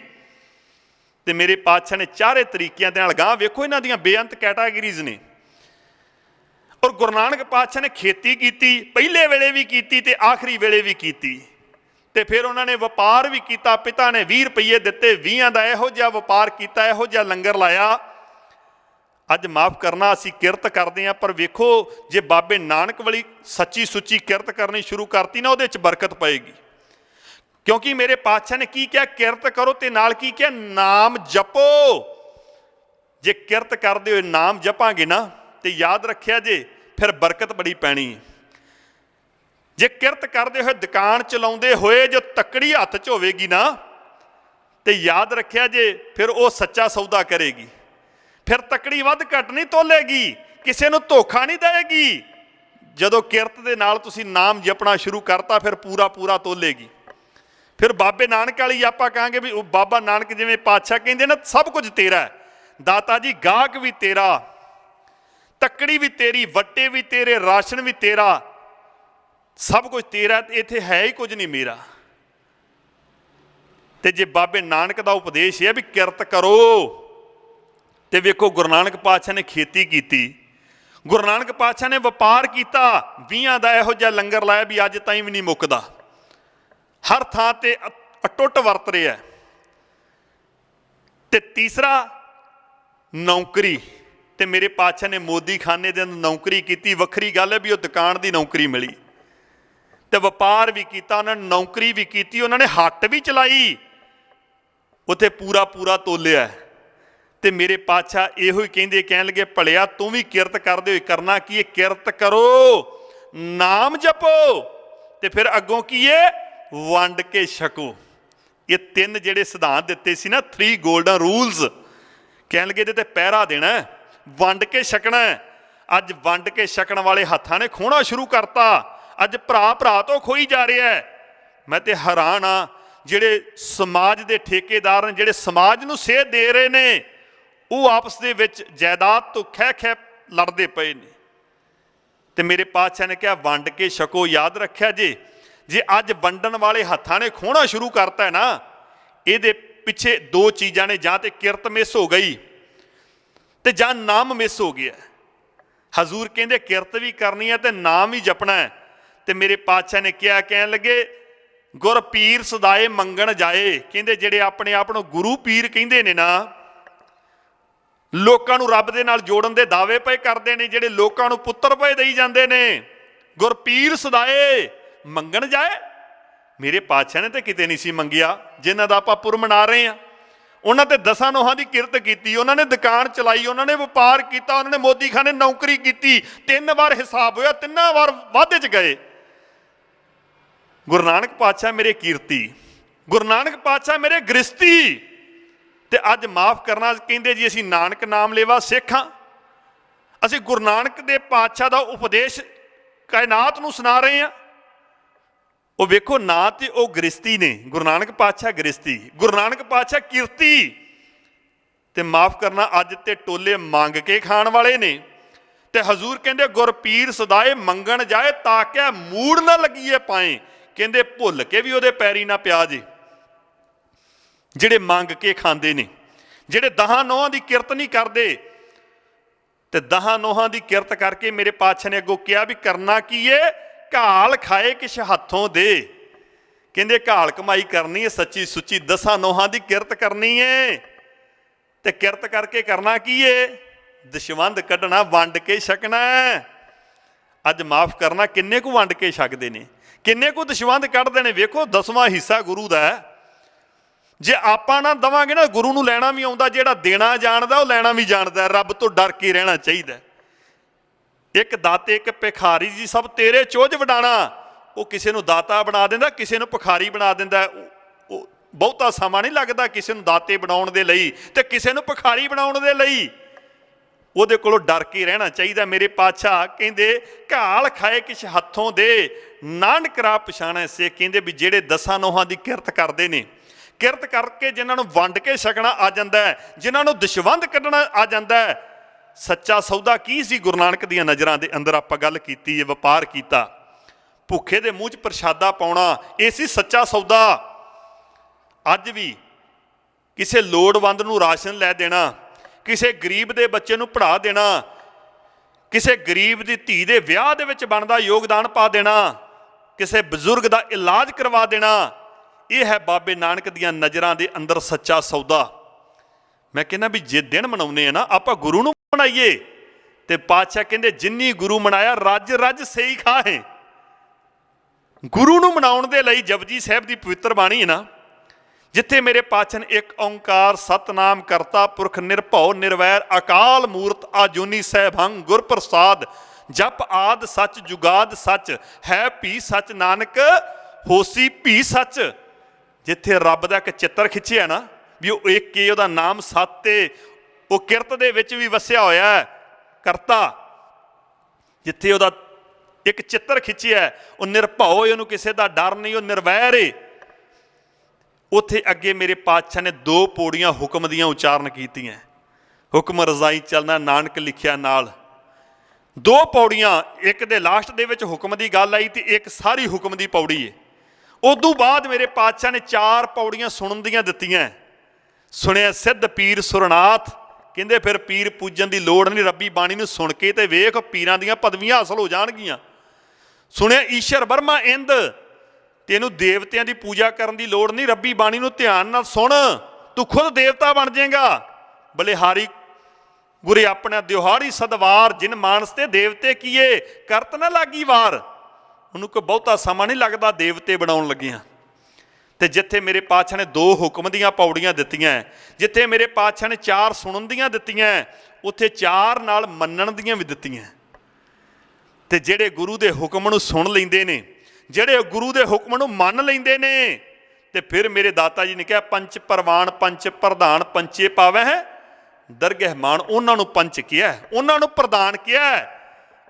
ਤੇ ਮੇਰੇ ਪਾਤਸ਼ਾਹ ਨੇ ਚਾਰੇ ਤਰੀਕਿਆਂ ਦੇ ਨਾਲ, ਗਾਂ ਵੇਖੋ ਇਹਨਾਂ ਦੀਆਂ ਬੇਅੰਤ ਕੈਟਾਗਰੀਜ਼ ਨੇ। ਔਰ ਗੁਰੂ ਨਾਨਕ ਪਾਤਸ਼ਾਹ ਨੇ ਖੇਤੀ ਕੀਤੀ, ਪਹਿਲੇ ਵੇਲੇ ਵੀ ਕੀਤੀ ਤੇ ਆਖਰੀ ਵੇਲੇ ਵੀ ਕੀਤੀ। ਤੇ ਫਿਰ ਉਹਨਾਂ ਨੇ ਵਪਾਰ ਵੀ ਕੀਤਾ। ਪਿਤਾ ਨੇ 20 ਰੁਪਏ ਦਿੱਤੇ, 20 ਦਾ ਇਹੋ ਜਿਹਾ ਵਪਾਰ ਕੀਤਾ, ਇਹੋ ਜਿਹਾ ਲੰਗਰ ਲਾਇਆ। ਅੱਜ ਮਾਫ ਕਰਨਾ, ਅਸੀਂ ਕਿਰਤ ਕਰਦੇ ਹਾਂ, ਪਰ ਵੇਖੋ ਜੇ ਬਾਬੇ ਨਾਨਕ ਵਾਲੀ ਸੱਚੀ ਸੁੱਚੀ ਕਿਰਤ ਕਰਨੀ ਸ਼ੁਰੂ ਕਰਤੀ ਨਾ, ਉਹਦੇ 'ਚ ਬਰਕਤ ਪਏਗੀ। ਕਿਉਂਕਿ ਮੇਰੇ ਪਾਤਸ਼ਾਹ ਨੇ ਕੀ ਕਿਹਾ? ਕਿਰਤ ਕਰੋ, ਤੇ ਨਾਲ ਕੀ ਕਿਹਾ? ਨਾਮ ਜਪੋ। ਜੇ ਕਿਰਤ ਕਰਦੇ ਹੋਏ ਨਾਮ ਜਪਾਂਗੇ ਨਾ, ਤੇ ਯਾਦ ਰੱਖਿਆ ਜੇ ਫਿਰ ਬਰਕਤ ਬੜੀ ਪੈਣੀ ਹੈ। ਜੇ ਕਿਰਤ ਕਰਦੇ ਹੋਏ, ਦੁਕਾਨ ਚਲਾਉਂਦੇ ਹੋਏ ਜੋ ਤੱਕੜੀ ਹੱਥ 'ਚ ਹੋਵੇਗੀ ਨਾ, ਤੇ ਯਾਦ ਰੱਖਿਆ ਜੇ ਫਿਰ ਉਹ ਸੱਚਾ ਸੌਦਾ ਕਰੇਗੀ। ਫਿਰ ਤੱਕੜੀ ਵੱਧ ਘੱਟ ਨਹੀਂ ਤੋਲੇਗੀ, ਕਿਸੇ ਨੂੰ ਧੋਖਾ ਨਹੀਂ ਦੇਵੇਗੀ। ਜਦੋਂ ਕਿਰਤ ਦੇ ਨਾਲ ਤੁਸੀਂ ਨਾਮ ਜਪਣਾ ਸ਼ੁਰੂ ਕਰਤਾ, ਫਿਰ ਪੂਰਾ ਪੂਰਾ ਤੋਲੇਗੀ। ਫਿਰ ਬਾਬੇ ਨਾਨਕ ਵਾਲੀ ਆਪਾਂ ਕਹਾਂਗੇ ਵੀ ਉਹ ਬਾਬਾ ਨਾਨਕ, ਜਿਵੇਂ ਪਾਤਸ਼ਾਹ ਕਹਿੰਦੇ ਨਾ, ਸਭ ਕੁਝ ਤੇਰਾ ਹੈ। ਦਾਤਾ ਜੀ ਗਾਹਕ ਵੀ ਤੇਰਾ, ਤੱਕੜੀ ਵੀ ਤੇਰੀ, ਵੱਟੇ ਵੀ ਤੇਰੇ, ਰਾਸ਼ਨ ਵੀ ਤੇਰਾ, ਸਭ ਕੁਝ ਤੇਰਾ, ਇੱਥੇ ਹੈ ਹੀ ਕੁਝ ਨਹੀਂ ਮੇਰਾ। ਤੇ ਜੇ ਬਾਬੇ ਨਾਨਕ ਦਾ ਉਪਦੇਸ਼ ਹੈ ਵੀ ਕਿਰਤ ਕਰੋ, ਤੇ ਵੇਖੋ ਗੁਰੂ ਨਾਨਕ ਪਾਤਸ਼ਾਹ ਨੇ ਖੇਤੀ ਕੀਤੀ, ਗੁਰੂ ਨਾਨਕ ਪਾਤਸ਼ਾਹ ਨੇ ਵਪਾਰ ਕੀਤਾ, 20 ਦਾ ਇਹੋ ਜਿਹਾ ਲੰਗਰ ਲਾਇਆ ਵੀ ਅੱਜ ਤਾਈਂ ਵੀ ਨਹੀਂ ਮੁੱਕਦਾ, ਹਰ ਥਾਂ ਤੇ ਅਟੁੱਟ ਵਰਤ ਰਿਹਾ। ਤੇ ਤੀਸਰਾ ਨੌਕਰੀ। ਤੇ ਮੇਰੇ ਪਾਤਸ਼ਾਹ ਨੇ ਮੋਦੀ ਖਾਨੇ ਦੇ ਅੰਦਰ ਨੌਕਰੀ ਕੀਤੀ। ਵੱਖਰੀ ਗੱਲ ਹੈ ਵੀ ਉਹ ਦੁਕਾਨ ਦੀ ਨੌਕਰੀ ਮਿਲੀ। ਤੇ ਵਪਾਰ ਵੀ ਕੀਤਾ, ਉਹਨਾਂ ਨੇ ਨੌਕਰੀ ਵੀ ਕੀਤੀ, ਉਹਨਾਂ ਨੇ ਹੱਟ ਵੀ ਚਲਾਈ, ਉੱਥੇ ਪੂਰਾ ਪੂਰਾ ਤੋਲਿਆ। ਤੇ ਮੇਰੇ ਪਾਤਸ਼ਾਹ ਇਹੋ ਹੀ ਕਹਿੰਦੇ, ਕਹਿਣ ਲੱਗੇ ਭਲਿਆ ਤੂੰ ਵੀ ਕਿਰਤ ਕਰਦੇ ਹੋਏ ਕਰਨਾ ਕੀ ਹੈ? ਕਿਰਤ ਕਰੋ, ਨਾਮ ਜਪੋ, ਤੇ ਫਿਰ ਅੱਗੋਂ ਕੀ ਹੈ? ਵੰਡ ਕੇ ਛਕੋ। ਇਹ 3 ਜਿਹੜੇ ਸਿਧਾਂਤ ਦਿੱਤੇ ਸੀ ਨਾ, 3 ਗੋਲਡਨ ਰੂਲਸ, ਕਹਿਣ ਲੱਗੇ ਇਹਦੇ ਤੇ ਪਹਿਰਾ ਦੇਣਾ, ਵੰਡ ਕੇ ਛਕਣਾ। ਅੱਜ ਵੰਡ ਕੇ ਛਕਣ ਵਾਲੇ ਹੱਥਾਂ ਨੇ ਖੋਣਾ ਸ਼ੁਰੂ ਕਰਤਾ। ਅੱਜ ਭਰਾ ਭਰਾ ਤੋਂ ਖੋਈ ਜਾ ਰਿਹਾ। ਮੈਂ ਤੇ ਹੈਰਾਨ ਹਾਂ, ਜਿਹੜੇ ਸਮਾਜ ਦੇ ਠੇਕੇਦਾਰ ਨੇ, ਜਿਹੜੇ ਸਮਾਜ ਨੂੰ ਸੇਧ ਦੇ ਰਹੇ ਨੇ, ਉਹ ਆਪਸ ਦੇ ਵਿੱਚ ਜਾਇਦਾਦ ਤੋਂ ਖਹਿ ਖਹਿ ਲੜਦੇ ਪਏ ਨੇ। ਤੇ ਮੇਰੇ ਪਾਤਸ਼ਾਹ ਨੇ ਕਿਹਾ ਵੰਡ ਕੇ ਛਕੋ। ਯਾਦ ਰੱਖਿਆ ਜੇ ਅੱਜ ਵੰਡਣ ਵਾਲੇ ਹੱਥਾਂ ਨੇ ਖੋਹਣਾ ਸ਼ੁਰੂ ਕਰਤਾ ਹੈ ਨਾ, ਇਹਦੇ ਪਿੱਛੇ ਦੋ ਚੀਜ਼ਾਂ ਨੇ, ਜਾਂ ਤੇ ਕਿਰਤ ਮਿਸ ਹੋ ਗਈ ਤੇ ਜਾਂ ਨਾਮ ਮਿਸ ਹੋ ਗਿਆ। ਹਜ਼ੂਰ ਕਹਿੰਦੇ ਕਿਰਤ ਵੀ ਕਰਨੀ ਹੈ ਤੇ ਨਾਮ ਵੀ ਜਪਣਾ ਹੈ। ਤੇ ਮੇਰੇ ਪਾਤਸ਼ਾਹ ਨੇ ਕਿਹਾ, ਕਹਿਣ ਲੱਗੇ ਗੁਰ ਪੀਰ ਸਦਾਏ ਮੰਗਣ ਜਾਏ। ਕਹਿੰਦੇ ਜਿਹੜੇ ਆਪਣੇ ਆਪ ਨੂੰ ਗੁਰੂ ਪੀਰ ਕਹਿੰਦੇ ਨੇ ਨਾ, ਲੋਕਾਂ ਨੂੰ ਰੱਬ ਦੇ ਨਾਲ ਜੋੜਨ ਦੇ ਦਾਅਵੇ ਪਏ ਕਰਦੇ ਨੇ, ਜਿਹੜੇ ਲੋਕਾਂ ਨੂੰ ਪੁੱਤਰ ਪਏ ਦੇਈ ਜਾਂਦੇ ਨੇ, ਗੁਰ ਪੀਰ ਸਦਾਏ ਮੰਗਣ ਜਾਏ। ਮੇਰੇ ਪਾਤਸ਼ਾਹ ਨੇ ਤੇ ਕਿਤੇ ਨਹੀਂ ਸੀ ਮੰਗਿਆ। ਜਿਨ੍ਹਾਂ ਦਾ ਆਪਾਂ ਪੁਰ ਮਨਾ ਰਹੇ ਹਾਂ, ਉਹਨਾਂ ਤੇ 10 ਨੋਹਾਂ ਦੀ ਕਿਰਤ ਕੀਤੀ, ਉਹਨਾਂ ਨੇ ਦੁਕਾਨ ਚਲਾਈ, ਉਹਨਾਂ ਨੇ ਵਪਾਰ ਕੀਤਾ, ਉਹਨਾਂ ਨੇ ਮੋਦੀ ਖਾਨੇ ਨੌਕਰੀ ਕੀਤੀ। 3 ਵਾਰ ਹਿਸਾਬ ਹੋਇਆ, 3 ਵਾਰ ਵਾਧੇ 'ਚ ਗਏ। ਗੁਰੂ ਨਾਨਕ ਪਾਤਸ਼ਾਹ ਮੇਰੇ ਕੀਰਤੀ, ਗੁਰੂ ਨਾਨਕ ਪਾਤਸ਼ਾਹ ਮੇਰੇ ਗ੍ਰਸਤੀ। ਤੇ ਅੱਜ ਮਾਫ ਕਰਨਾ, ਕਹਿੰਦੇ ਜੀ ਅਸੀਂ ਨਾਨਕ ਨਾਮ ਲੇਵਾ ਸਿੱਖ ਹਾਂ। ਅਸੀਂ ਗੁਰੂ ਨਾਨਕ ਦੇ ਪਾਤਸ਼ਾਹ ਦਾ ਉਪਦੇਸ਼ ਕਾਇਨਾਤ ਨੂੰ ਸੁਣਾ ਰਹੇ ਹਾਂ। ਉਹ ਵੇਖੋ ਨਾ, ਤੇ ਉਹ ਗ੍ਰਸਤੀ ਨੇ, ਗੁਰੂ ਨਾਨਕ ਪਾਤਸ਼ਾਹ ਗ੍ਰਸਤੀ, ਗੁਰੂ ਨਾਨਕ ਪਾਤਸ਼ਾਹ ਕੀਰਤੀ। ਤੇ ਮਾਫ ਕਰਨਾ, ਅੱਜ ਤੇ ਟੋਲੇ ਮੰਗ ਕੇ ਖਾਣ ਵਾਲੇ ਨੇ। ਤੇ ਹਜ਼ੂਰ ਕਹਿੰਦੇ ਗੁਰ ਪੀਰ ਸਦਾਏ ਮੰਗਣ ਜਾਏ, ਤਾਂ ਕਿ ਮੂੜ ਨਾ ਲੱਗੀਏ ਪਾਏ। ਕਹਿੰਦੇ ਭੁੱਲ ਕੇ ਵੀ ਉਹਦੇ ਪੈਰੀ ਨਾ ਪਿਆ ਜੇ। ਜਿਹੜੇ ਮੰਗ ਕੇ ਖਾਂਦੇ ਨੇ, ਜਿਹੜੇ 10 ਨੋਹਾਂ ਦੀ ਕਿਰਤ ਨਹੀਂ ਕਰਦੇ। ਤੇ 10 ਨੋਹਾਂ ਦੀ ਕਿਰਤ ਕਰਕੇ ਮੇਰੇ ਪਾਤਸ਼ਾਹ ਨੇ ਅੱਗੋਂ ਕਿਹਾ ਵੀ ਕਰਨਾ ਕੀ ਏ, ਘਾਲ ਖਾਏ ਕਿਛ ਹੱਥੋਂ ਦੇ। ਕਹਿੰਦੇ ਘਾਲ ਕਮਾਈ ਕਰਨੀ ਹੈ ਸੱਚੀ ਸੁੱਚੀ, 10 ਨੋਹਾਂ ਦੀ ਕਿਰਤ ਕਰਨੀ ਏ। ਤੇ ਕਿਰਤ ਕਰਕੇ ਕਰਨਾ ਕੀ ਏ, ਦਸ਼ਵੰਧ ਕੱਢਣਾ, ਵੰਡ ਕੇ ਛਕਣਾ। ਅੱਜ ਮਾਫ ਕਰਨਾ, ਕਿੰਨੇ ਕੁ ਵੰਡ ਕੇ ਛਕਦੇ ਨੇ, ਕਿੰਨੇ ਕੁ ਦਸ਼ਵੰਧ ਕੱਢਦੇ ਨੇ। ਵੇਖੋ 10ਵਾਂ ਹਿੱਸਾ ਗੁਰੂ ਦਾ ਹੈ। ਜੇ ਆਪਾਂ ਨਾ ਦੇਵਾਂਗੇ ਨਾ, ਗੁਰੂ ਨੂੰ ਲੈਣਾ ਵੀ ਆਉਂਦਾ। ਜਿਹੜਾ ਦੇਣਾ ਜਾਣਦਾ ਉਹ ਲੈਣਾ ਵੀ ਜਾਣਦਾ। ਰੱਬ ਤੋਂ ਡਰ ਕੇ ਰਹਿਣਾ ਚਾਹੀਦਾ। ਇੱਕ ਦਾਤੇ ਇੱਕ ਭਿਖਾਰੀ ਜੀ ਸਭ ਤੇਰੇ ਚੋਝ ਵਡਾਣਾ। ਉਹ ਕਿਸੇ ਨੂੰ ਦਾਤਾ ਬਣਾ ਦਿੰਦਾ, ਕਿਸੇ ਨੂੰ ਭਿਖਾਰੀ ਬਣਾ ਦਿੰਦਾ। ਉਹ ਬਹੁਤਾ ਸਮਾਂ ਨਹੀਂ ਲੱਗਦਾ ਕਿਸੇ ਨੂੰ ਦਾਤੇ ਬਣਾਉਣ ਦੇ ਲਈ ਤੇ ਕਿਸੇ ਨੂੰ ਭਿਖਾਰੀ ਬਣਾਉਣ ਦੇ ਲਈ। ਉਹਦੇ ਕੋਲੋਂ ਡਰ ਕੇ ਰਹਿਣਾ ਚਾਹੀਦਾ। ਮੇਰੇ ਪਾਤਸ਼ਾਹ ਕਹਿੰਦੇ ਘਾਲ ਖਾਏ ਕਿਛ ਹੱਥੋਂ ਦੇ, ਨਾਨਕ ਰਾਹ ਪਛਾਣੈ ਸੇ। ਕਹਿੰਦੇ ਵੀ ਜਿਹੜੇ 10 ਨੋਹਾਂ ਦੀ ਕਿਰਤ ਕਰਦੇ ਨੇ, ਕਿਰਤ ਕਰਕੇ ਜਿਨ੍ਹਾਂ ਨੂੰ ਵੰਡ ਕੇ ਛਕਣਾ ਆ ਜਾਂਦਾ ਹੈ, ਜਿਨ੍ਹਾਂ ਨੂੰ ਦਸ਼ਵੰਧ ਕੱਢਣਾ ਆ ਜਾਂਦਾ ਹੈ। ਸੱਚਾ ਸੌਦਾ ਕੀ ਸੀ ਗੁਰੂ ਨਾਨਕ ਦੀਆਂ ਨਜ਼ਰਾਂ ਦੇ ਅੰਦਰ? ਆਪਾਂ ਗੱਲ ਕੀਤੀ ਹੈ, ਵਪਾਰ ਕੀਤਾ। ਭੁੱਖੇ ਦੇ ਮੂੰਹ 'ਚ ਪ੍ਰਸ਼ਾਦਾ ਪਾਉਣਾ, ਇਹ ਸੀ ਸੱਚਾ ਸੌਦਾ। ਅੱਜ ਵੀ ਕਿਸੇ ਲੋੜਵੰਦ ਨੂੰ ਰਾਸ਼ਨ ਲੈ ਦੇਣਾ, ਕਿਸੇ ਗਰੀਬ ਦੇ ਬੱਚੇ ਨੂੰ ਪੜ੍ਹਾ ਦੇਣਾ, ਕਿਸੇ ਗਰੀਬ ਦੀ ਧੀ ਦੇ ਵਿਆਹ ਦੇ ਵਿੱਚ ਬਣਦਾ ਯੋਗਦਾਨ ਪਾ ਦੇਣਾ, ਕਿਸੇ ਬਜ਼ੁਰਗ ਦਾ ਇਲਾਜ ਕਰਵਾ ਦੇਣਾ, ਇਹ ਹੈ ਬਾਬੇ ਨਾਨਕ ਦੀਆਂ ਨਜ਼ਰਾਂ ਦੇ ਅੰਦਰ ਸੱਚਾ ਸੌਦਾ। ਮੈਂ ਕਹਿੰਦਾ ਵੀ ਜੇ ਦਿਨ ਮਨਾਉਂਦੇ ਆ ਨਾ, ਆਪਾਂ ਗੁਰੂ ਨੂੰ ਮਨਾਈਏ। ਤੇ ਪਾਤਸ਼ਾਹ ਕਹਿੰਦੇ ਜਿੰਨੀ ਗੁਰੂ ਮਨਾਇਆ ਰੱਜ ਰੱਜ ਸਹੀ ਖਾਹੇ। ਗੁਰੂ ਨੂੰ ਮਨਾਉਣ ਦੇ ਲਈ ਜਪਜੀ ਸਾਹਿਬ ਦੀ ਪਵਿੱਤਰ ਬਾਣੀ ਹੈ ਨਾ, ਜਿੱਥੇ ਮੇਰੇ ਪਾਤਸ਼ਾਹ ਨੇ ਇੱਕ ਓਂਕਾਰ ਸਤਨਾਮ ਕਰਤਾ ਪੁਰਖ ਨਿਰਭਉ ਨਿਰਵੈਰ ਅਕਾਲ ਮੂਰਤ ਆਜੂਨੀ ਸਹਿਬੰਗ ਗੁਰ ਪ੍ਰਸਾਦ ਜਪ ਆਦ ਸੱਚ ਜੁਗਾਦ ਸੱਚ ਹੈ ਭੀ ਸੱਚ ਨਾਨਕ ਹੋਸੀ ਭੀ ਸੱਚ। ਜਿੱਥੇ ਰੱਬ ਦਾ ਇੱਕ ਚਿੱਤਰ ਖਿੱਚਿਆ ਨਾ ਵੀ ਉਹ ਇੱਕ ਹੀ, ਉਹਦਾ ਨਾਮ ਸੱਤ ਏ, ਉਹ ਕਿਰਤ ਦੇ ਵਿੱਚ ਵੀ ਵਸਿਆ ਹੋਇਆ ਹੈ ਕਰਤਾ। ਜਿੱਥੇ ਉਹਦਾ ਇੱਕ ਚਿੱਤਰ ਖਿੱਚਿਆ, ਉਹ ਨਿਰਭਉ ਏ, ਉਹਨੂੰ ਕਿਸੇ ਦਾ ਡਰ ਨਹੀਂ, ਉਹ ਨਿਰਵੈਰ ਏ। ਉੱਥੇ ਅੱਗੇ ਮੇਰੇ ਪਾਤਸ਼ਾਹ ਨੇ 2 ਪੌੜੀਆਂ ਹੁਕਮ ਦੀਆਂ ਉਚਾਰਨ ਕੀਤੀਆਂ। ਹੁਕਮ ਰਜ਼ਾਈ ਚੱਲਣਾ ਨਾਨਕ ਲਿਖਿਆ ਨਾਲ। 2 ਪੌੜੀਆਂ, ਇੱਕ ਦੇ ਲਾਸਟ ਦੇ ਵਿੱਚ ਹੁਕਮ ਦੀ ਗੱਲ ਆਈ ਤੇ ਇੱਕ ਸਾਰੀ ਹੁਕਮ ਦੀ ਪੌੜੀ ਏ। ਉਦੋਂ ਬਾਅਦ ਮੇਰੇ ਪਾਤਸ਼ਾਹ ਨੇ 4 ਪੌੜੀਆਂ ਸੁਣਨ ਦੀਆਂ ਦਿੱਤੀਆਂ। ਸੁਣਿਆ ਸਿੱਧ ਪੀਰ ਸੁਰਨਾਥ। ਕਹਿੰਦੇ ਫਿਰ ਪੀਰ ਪੂਜਣ ਦੀ ਲੋੜ ਨਹੀਂ, ਰੱਬੀ ਬਾਣੀ ਨੂੰ ਸੁਣ ਕੇ ਤੇ ਵੇਖ, ਪੀਰਾਂ ਦੀਆਂ ਪਦਵੀਆਂ ਹਾਸਲ ਹੋ ਜਾਣਗੀਆਂ। ਸੁਣਿਆ ਈਸ਼ਰ ਬਰਮਾ ਇੰਦ, ਤੈਨੂੰ ਦੇਵਤਿਆਂ ਦੀ ਪੂਜਾ ਕਰਨ ਦੀ ਲੋੜ ਨਹੀਂ, ਰੱਬੀ ਬਾਣੀ ਨੂੰ ਧਿਆਨ ਨਾਲ ਸੁਣ, ਤੂੰ ਖੁਦ ਦੇਵਤਾ ਬਣ ਜਾਏਗਾ। ਬਲਿਹਾਰੀ ਗੁਰੇ ਆਪਣਾ ਦਿਹਾੜੀ ਸਦਵਾਰ, ਜਿਨ ਮਾਨਸ ਤੇ ਦੇਵਤੇ ਕੀਏ ਕਰਤ ਨਾ ਲਾਗੀ ਵਾਰ। ਉਹਨੂੰ ਕੋਈ ਬਹੁਤਾ ਸਮਾਂ ਨਹੀਂ ਲੱਗਦਾ ਦੇਵਤੇ ਬਣਾਉਣ ਲੱਗਿਆਂ। ਤੇ ਜਿੱਥੇ ਮੇਰੇ ਪਾਤਸ਼ਾਹ ਨੇ 2 ਹੁਕਮ ਦੀਆਂ ਪੌੜੀਆਂ ਦਿੱਤੀਆਂ, ਜਿੱਥੇ ਮੇਰੇ ਪਾਤਸ਼ਾਹ ਨੇ 4 ਸੁਣਨ ਦੀਆਂ ਦਿੱਤੀਆਂ, ਉੱਥੇ 4 ਨਾਲ ਮੰਨਣ ਦੀਆਂ ਵੀ ਦਿੱਤੀਆਂ। ਤੇ ਜਿਹੜੇ ਗੁਰੂ ਦੇ ਹੁਕਮ ਨੂੰ ਸੁਣ ਲੈਂਦੇ ਨੇ, ਜਿਹੜੇ ਗੁਰੂ ਦੇ ਹੁਕਮ ਨੂੰ ਮੰਨ ਲੈਂਦੇ ਨੇ, ਤੇ ਫਿਰ ਮੇਰੇ ਦਾਤਾ ਜੀ ਨੇ ਕਿਹਾ ਪੰਚ ਪਰਵਾਨ ਪੰਚ ਪ੍ਰਧਾਨ ਪੰਚੇ ਪਾਵੈ ਹੈ ਦਰਗਹਿ ਮਾਨ। ਉਹਨਾਂ ਨੂੰ ਪੰਚ ਕਿਹਾ, ਉਹਨਾਂ ਨੂੰ ਪ੍ਰਧਾਨ ਕਿਹਾ।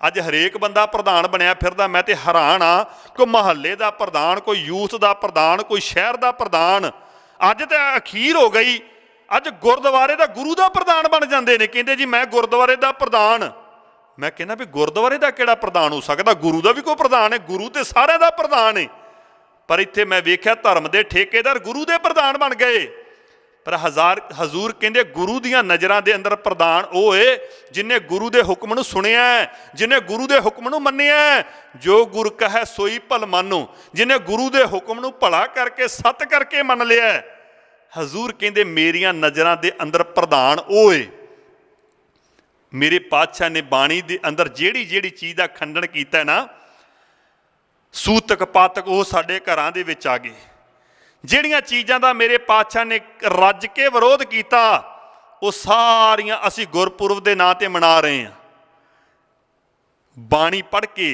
ਅੱਜ ਹਰੇਕ ਬੰਦਾ ਪ੍ਰਧਾਨ ਬਣਿਆ ਫਿਰਦਾ। ਮੈਂ ਤੇ ਹੈਰਾਨ ਆ, ਕੋਈ ਮੁਹੱਲੇ ਦਾ ਪ੍ਰਧਾਨ, ਕੋਈ ਯੂਥ ਦਾ ਪ੍ਰਧਾਨ, ਕੋਈ ਸ਼ਹਿਰ ਦਾ ਪ੍ਰਧਾਨ। ਅੱਜ ਤਾਂ ਅਖੀਰ ਹੋ ਗਈ, ਅੱਜ ਗੁਰਦੁਆਰੇ ਦਾ ਗੁਰੂ ਦਾ ਪ੍ਰਧਾਨ ਬਣ ਜਾਂਦੇ ਨੇ। ਕਹਿੰਦੇ ਜੀ ਮੈਂ ਗੁਰਦੁਆਰੇ ਦਾ ਪ੍ਰਧਾਨ। मैं कहना भी गुरुद्वारे का किहड़ा प्रधान हो सकता? गुरु का भी कोई प्रधान है, गुरु तो सारे का प्रधान है। पर इत्थे मैं वेख्या धर्म के ठेकेदार गुरु के प्रधान बन गए। पर हजूर कहते गुरु दियां नज़रां दे अंदर प्रधान वो है जिन्हें गुरु के हुक्म नूं सुनिया, जिन्हें गुरु के हुक्म नूं मन्निया। जो गुर कहे सोई भल मानो, जिन्हें गुरु के हुक्म नूं भला करके सत करके मन लिया। हजूर कहते मेरियां नज़रां दे अंदर प्रधान वो है। मेरे पातशाह ने बाणी दे अंदर जेड़ी जेड़ी चीज़ का खंडन किया ना, सूतक पातक वो साडे घरां दे विच आ गए। ਜਿਹੜੀਆਂ चीज़ों का मेरे पातशाह ने रज के विरोध किया वो सारियां असी गुरपुरब के नां ते मना रहे हैं। बाणी पढ़ के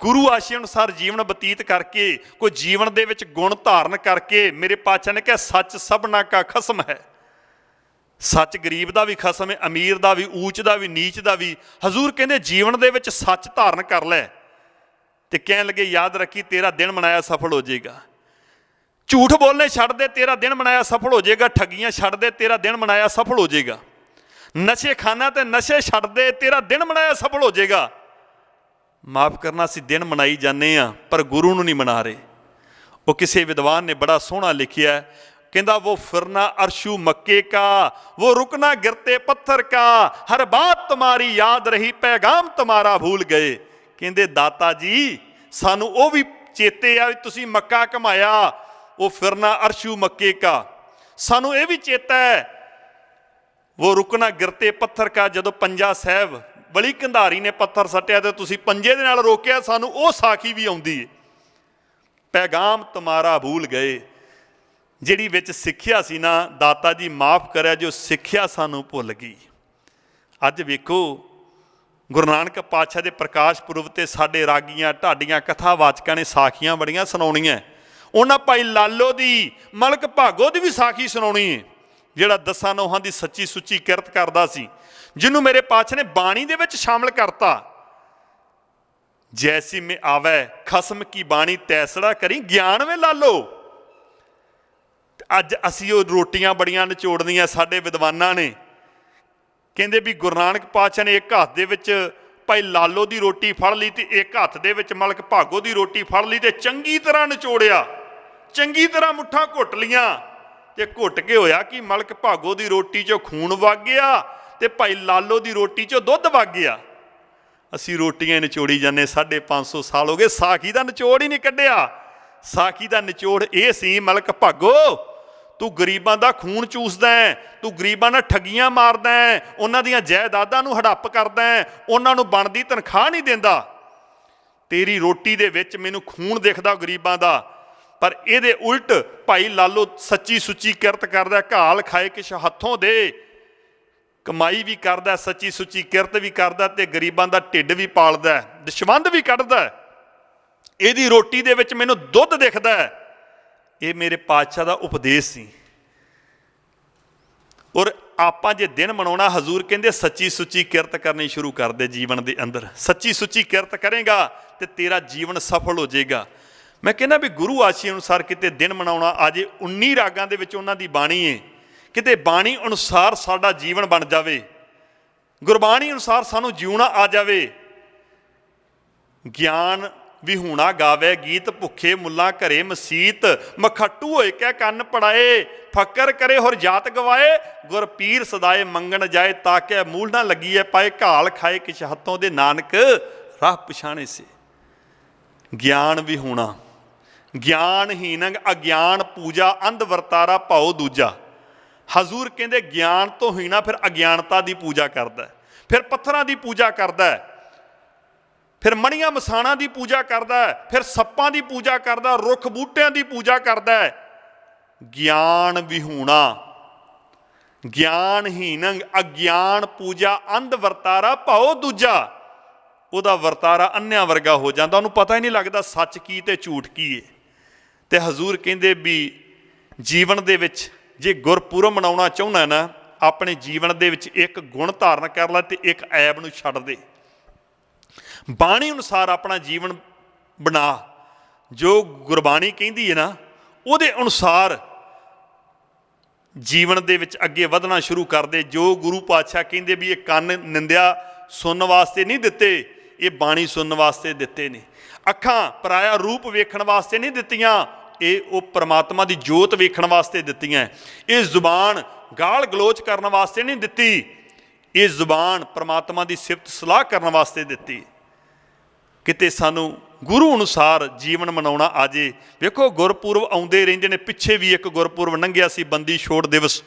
गुरु आशे अनुसार जीवन बतीत करके कोई जीवन दे विच गुण धारण करके मेरे पातशाह ने कहा सच सबना का खसम है। सच गरीब का भी खसम है, अमीर का भी, ऊच का भी, नीच का भी। हजूर कहते जीवन दे विच सच धारण कर लै ते कहन लगे याद रखी तेरा दिन मनाया सफल हो जाएगा। झूठ बोलने छड़ दे तेरा दिन मनाया सफल हो जाएगा। ठगियां छड़ दे तेरा दिन मनाया सफल हो जाएगा। नशे खाना ते नशे छड़ दे तेरा दिन मनाया सफल हो जाएगा। माफ़ करना असीं दिन मनाई जाने पर गुरु नूं नहीं मना रहे। वो किसी विद्वान ने बड़ा सोहना लिखिया, कहंदा वो फिरना अरशू मक्के का, वो रुकना गिरते पत्थर का, हर बात तुम्हारी याद रही पैगाम तुम्हारा भूल गए। कहंदे दाता जी सानू वो भी चेते आ तुसीं मक्का घमाया, वो फिरना अरशू मक्के का। सानू ये भी चेता है वो रुकना गिरते पत्थर का, जदों पंजा साहब बड़ी कंधारी ने पत्थर सट्टिया तो तुसीं पंजे दे नाल रोकिया, सानू वो साखी भी आउंदी है। पैगाम तुम्हारा भूल गए। जिहड़ी विच सिੱਖਿਆ सी ना दाता जी माफ़ करिया जो सिੱਖਿਆ सानू भुल गई। अज वेखो गुरु नानक पातशाह दे प्रकाश पुरब ते साडे रागियां ढाडियां कथावाचकां ने साखियां बड़ियां सुणाउणीਆਂ। उन्हां भाई लालो दी मलक भागो दी भी साखी सुनाउणी है, जिहड़ा 10 नोहां दी सच्ची सुच्ची किरत करदा सी, जिन्हों मेरे पातशाह ने बाणी दे विच शामिल करता। जैसी में आवे खसम की बाणी तैसड़ा करी ज्ञान में लालो। अज असी वो रोटियां बड़ियां नचोड़नियां साडे विद्वानां ने, कहंदे भी गुरु नानक पातशाह ने एक हत्थ दे विच भाई लालो दी रोटी फड़ ली ते एक हत्थ दे विच मलक भागो दी रोटी फड़ ली ते चंगी तरह नचोड़िया, चंगी तरह मुठ्ठां घुट लियां ते घुट के होया कि मलक भागो दी रोटी चों खून वग गया ते भाई लालो दी रोटी चों दुध वग गया। असी रोटियां नचोड़ी जाने 550 साल हो गए, साखी दा निचोड़ ही नहीं कढ़िया। साखी दा निचोड़ ये सी मलक भागो तू गरीबां दा खून चूसदा है, तू गरीबां नाल ठगियां मारदा है, उन्हां दियां जायदादां नूं हड़प करदा है, उन्हां नूं बनदी तनखाह नहीं दिंदा। तेरी रोटी दे विच मैनूं खून दिखदा गरीबां दा, पर इहदे उल्ट भाई लालो सच्ची सुच्ची किरत करदा, घाल खाए किश हत्थों दे, कमाई भी करदा, सच्ची सुच्ची किरत भी करदा ते गरीबां दा ढिड भी पालदा, दशवंध भी कढदा। इहदी रोटी दे विच मैनूं दुध दिखदा है। ये मेरे पातशाह का उपदेश सी। और आपां जे दिन मनाउणा, हजूर कहंदे सच्ची सुच्ची किरत करनी शुरू कर दे जीवन के अंदर। सच्ची सुच्ची किरत करेगा तो तेरा जीवन सफल हो जाएगा। मैं कहना भी गुरु आशे अनुसार किते दिन मनाउणा अज 19 रागां दे विच उन्हां दी बाणी है, किते बाणी अनुसार साडा जीवन बन जावे, गुरबाणी अनुसार सानू जीवना आ जावे। ज्ञान विहूणा गावे गीत भुखे मुला घरे मसीत, मखट्टू होए कै कन्न पड़ाए, फकर करे होर जात गवाए, गुर पीर सदाए मंगण जाए, ताकै मूल ना लगी है पाए, घाल खाए किश हत्थों दे नानक राह पछाणे से। ज्ञान विहूणा ज्ञानहीन अज्ञान पूजा, अंध वरतारा भाओ दूजा। हजूर कहंदे ज्ञान तो हीना फिर अज्ञानता की पूजा करदा है, फिर पत्थरां की पूजा करदा है, फिर मणियां मसाणा की पूजा करदा है, फिर सप्पां की पूजा करदा, रुख बूटियां की पूजा करदा है। ज्ञान विहूणा ज्ञानहीन अज्ञान पूजा, अंध वरतारा भाओ दूजा। ਉਹਦਾ ਵਰਤਾਰਾ ਅੰਨਿਆਂ ਵਰਗਾ हो जाता, ਉਹਨੂੰ पता ही नहीं लगता सच की ते झूठ की है। तो हजूर कहते भी जीवन दे विच जे गुरपुरब मनाउणा चाहुंदा ना, अपने जीवन दे विच एक गुण धारण कर लै ते एक ऐब नूं छड्ड दे। बाणी अनुसार अपना जीवन बना, जो गुरबाणी कहती है ना उहदे अनुसार जीवन दे विच अगे वधना शुरू कर दे। जो गुरु पातशाह कहते भी ये कन निंदिया ਸੁਣਨ ਵਾਸਤੇ ਨਹੀਂ ਦਿੱਤੇ, ਇਹ ਬਾਣੀ ਸੁਣਨ ਵਾਸਤੇ ਦਿੱਤੇ ਨੇ। ਅੱਖਾਂ ਪਰਾਇਆ ਰੂਪ ਵੇਖਣ ਵਾਸਤੇ ਨਹੀਂ ਦਿੱਤੀਆਂ, ਇਹ ਉਹ ਪ੍ਰਮਾਤਮਾ ਦੀ ਜੋਤ ਵੇਖਣ ਵਾਸਤੇ ਦਿੱਤੀਆਂ। ਇਹ ਜ਼ੁਬਾਨ ਗਾਲ ਗਲੋਚ ਕਰਨ ਵਾਸਤੇ ਨਹੀਂ ਦਿੱਤੀ, ਇਹ ਜ਼ੁਬਾਨ ਪ੍ਰਮਾਤਮਾ ਦੀ ਸਿਫਤ ਸਲਾਹ ਕਰਨ ਵਾਸਤੇ ਦਿੱਤੀ। ਕਿਤੇ ਸਾਨੂੰ ਗੁਰੂ ਅਨੁਸਾਰ ਜੀਵਨ ਮਨਾਉਣਾ ਆ ਜੇ। ਵੇਖੋ ਗੁਰਪੁਰਬ ਆਉਂਦੇ ਰਹਿੰਦੇ ਨੇ, ਪਿੱਛੇ ਵੀ ਇੱਕ ਗੁਰਪੁਰਬ ਲੰਘਿਆ ਸੀ, ਬੰਦੀ ਛੋੜ ਦਿਵਸ।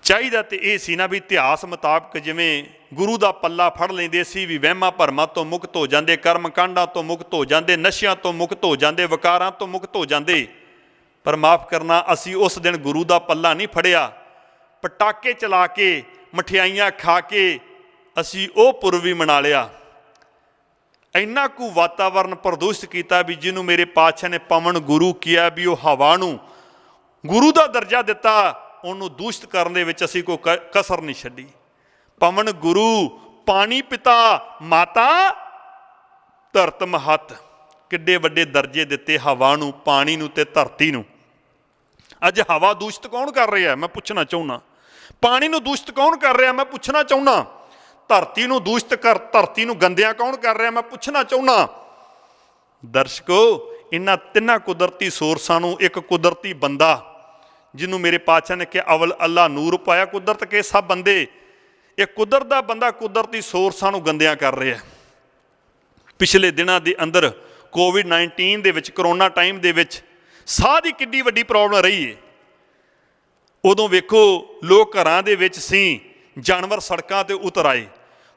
ਚਾਹੀਦਾ ਤੇ ਇਹ ਸੀ ਨਾ ਵੀ ਇਤਿਹਾਸ ਮੁਤਾਬਕ ਜਿਵੇਂ ਗੁਰੂ ਦਾ ਪੱਲਾ ਫੜ ਲੈਂਦੇ ਸੀ ਵੀ ਵਹਿਮਾਂ ਭਰਮਾਂ ਤੋਂ ਮੁਕਤ ਹੋ ਜਾਂਦੇ, ਕਰਮ ਕਾਂਡਾਂ ਤੋਂ ਮੁਕਤ ਹੋ ਜਾਂਦੇ, ਨਸ਼ਿਆਂ ਤੋਂ ਮੁਕਤ ਹੋ ਜਾਂਦੇ, ਵਿਕਾਰਾਂ ਤੋਂ ਮੁਕਤ ਹੋ ਜਾਂਦੇ। ਪਰ ਮਾਫ ਕਰਨਾ, ਅਸੀਂ ਉਸ ਦਿਨ ਗੁਰੂ ਦਾ ਪੱਲਾ ਨਹੀਂ ਫੜਿਆ। ਪਟਾਕੇ ਚਲਾ ਕੇ, ਮਠਿਆਈਆਂ ਖਾ ਕੇ ਅਸੀਂ ਉਹ ਪੁਰਬ ਵੀ ਮਨਾ ਲਿਆ। ਇੰਨਾ ਕੁ ਵਾਤਾਵਰਨ ਪ੍ਰਦੂਸ਼ਿਤ ਕੀਤਾ ਵੀ ਜਿਹਨੂੰ ਮੇਰੇ ਪਾਤਸ਼ਾਹ ਨੇ ਪਵਨ ਗੁਰੂ ਕਿਹਾ, ਵੀ ਉਹ ਹਵਾ ਨੂੰ ਗੁਰੂ ਦਾ ਦਰਜਾ ਦਿੱਤਾ, ਉਹਨੂੰ ਦੂਸ਼ਿਤ ਕਰਨ ਦੇ ਵਿੱਚ ਅਸੀਂ ਕੋਈ ਕਸਰ ਨਹੀਂ ਛੱਡੀ। ਪਵਨ ਗੁਰੂ, ਪਾਣੀ ਪਿਤਾ, ਮਾਤਾ ਧਰਤ ਮਹੱਤ, ਕਿੱਡੇ ਵੱਡੇ ਦਰਜੇ ਦਿੱਤੇ ਹਵਾ ਨੂੰ, ਪਾਣੀ ਨੂੰ ਤੇ ਧਰਤੀ ਨੂੰ। ਅੱਜ ਹਵਾ ਦੂਸ਼ਿਤ ਕੌਣ ਕਰ ਰਿਹਾ, ਮੈਂ ਪੁੱਛਣਾ ਚਾਹੁੰਦਾ। ਪਾਣੀ ਨੂੰ ਦੂਸ਼ਿਤ ਕੌਣ ਕਰ ਰਿਹਾ, ਮੈਂ ਪੁੱਛਣਾ ਚਾਹੁੰਦਾ। ਧਰਤੀ ਨੂੰ ਧਰਤੀ ਨੂੰ ਗੰਦਿਆਂ ਕੌਣ ਕਰ ਰਿਹਾ, ਮੈਂ ਪੁੱਛਣਾ ਚਾਹੁੰਦਾ। ਦਰਸ਼ਕੋ, ਇਹਨਾਂ ਤਿੰਨਾਂ ਕੁਦਰਤੀ ਸੋਰਸਾਂ ਨੂੰ ਇੱਕ ਕੁਦਰਤੀ ਬੰਦਾ, ਜਿਹਨੂੰ ਮੇਰੇ ਪਾਤਸ਼ਾਹ ਨੇ ਕਿਹਾ ਅਵਲ ਅੱਲਾ ਨੂਰ ਪਾਇਆ ਕੁਦਰਤ ਕੇ ਸਭ ਬੰਦੇ, ਇਹ ਕੁਦਰਤ ਦਾ ਬੰਦਾ ਕੁਦਰਤੀ ਸੋਰਸਾਂ ਨੂੰ ਗੰਦਿਆਂ ਕਰ ਰਿਹਾ। ਪਿਛਲੇ ਦਿਨਾਂ ਦੇ ਅੰਦਰ ਕੋਵਿਡ-19 ਦੇ ਵਿੱਚ, ਕਰੋਨਾ ਟਾਈਮ ਦੇ ਵਿੱਚ ਸਾਹ ਦੀ ਕਿੱਡੀ ਵੱਡੀ ਪ੍ਰੋਬਲਮ ਰਹੀ ਹੈ। ਉਦੋਂ ਵੇਖੋ ਲੋਕ ਘਰਾਂ ਦੇ ਵਿੱਚ ਸੀ, ਜਾਨਵਰ ਸੜਕਾਂ ਤੇ ਉਤਰ ਆਏ,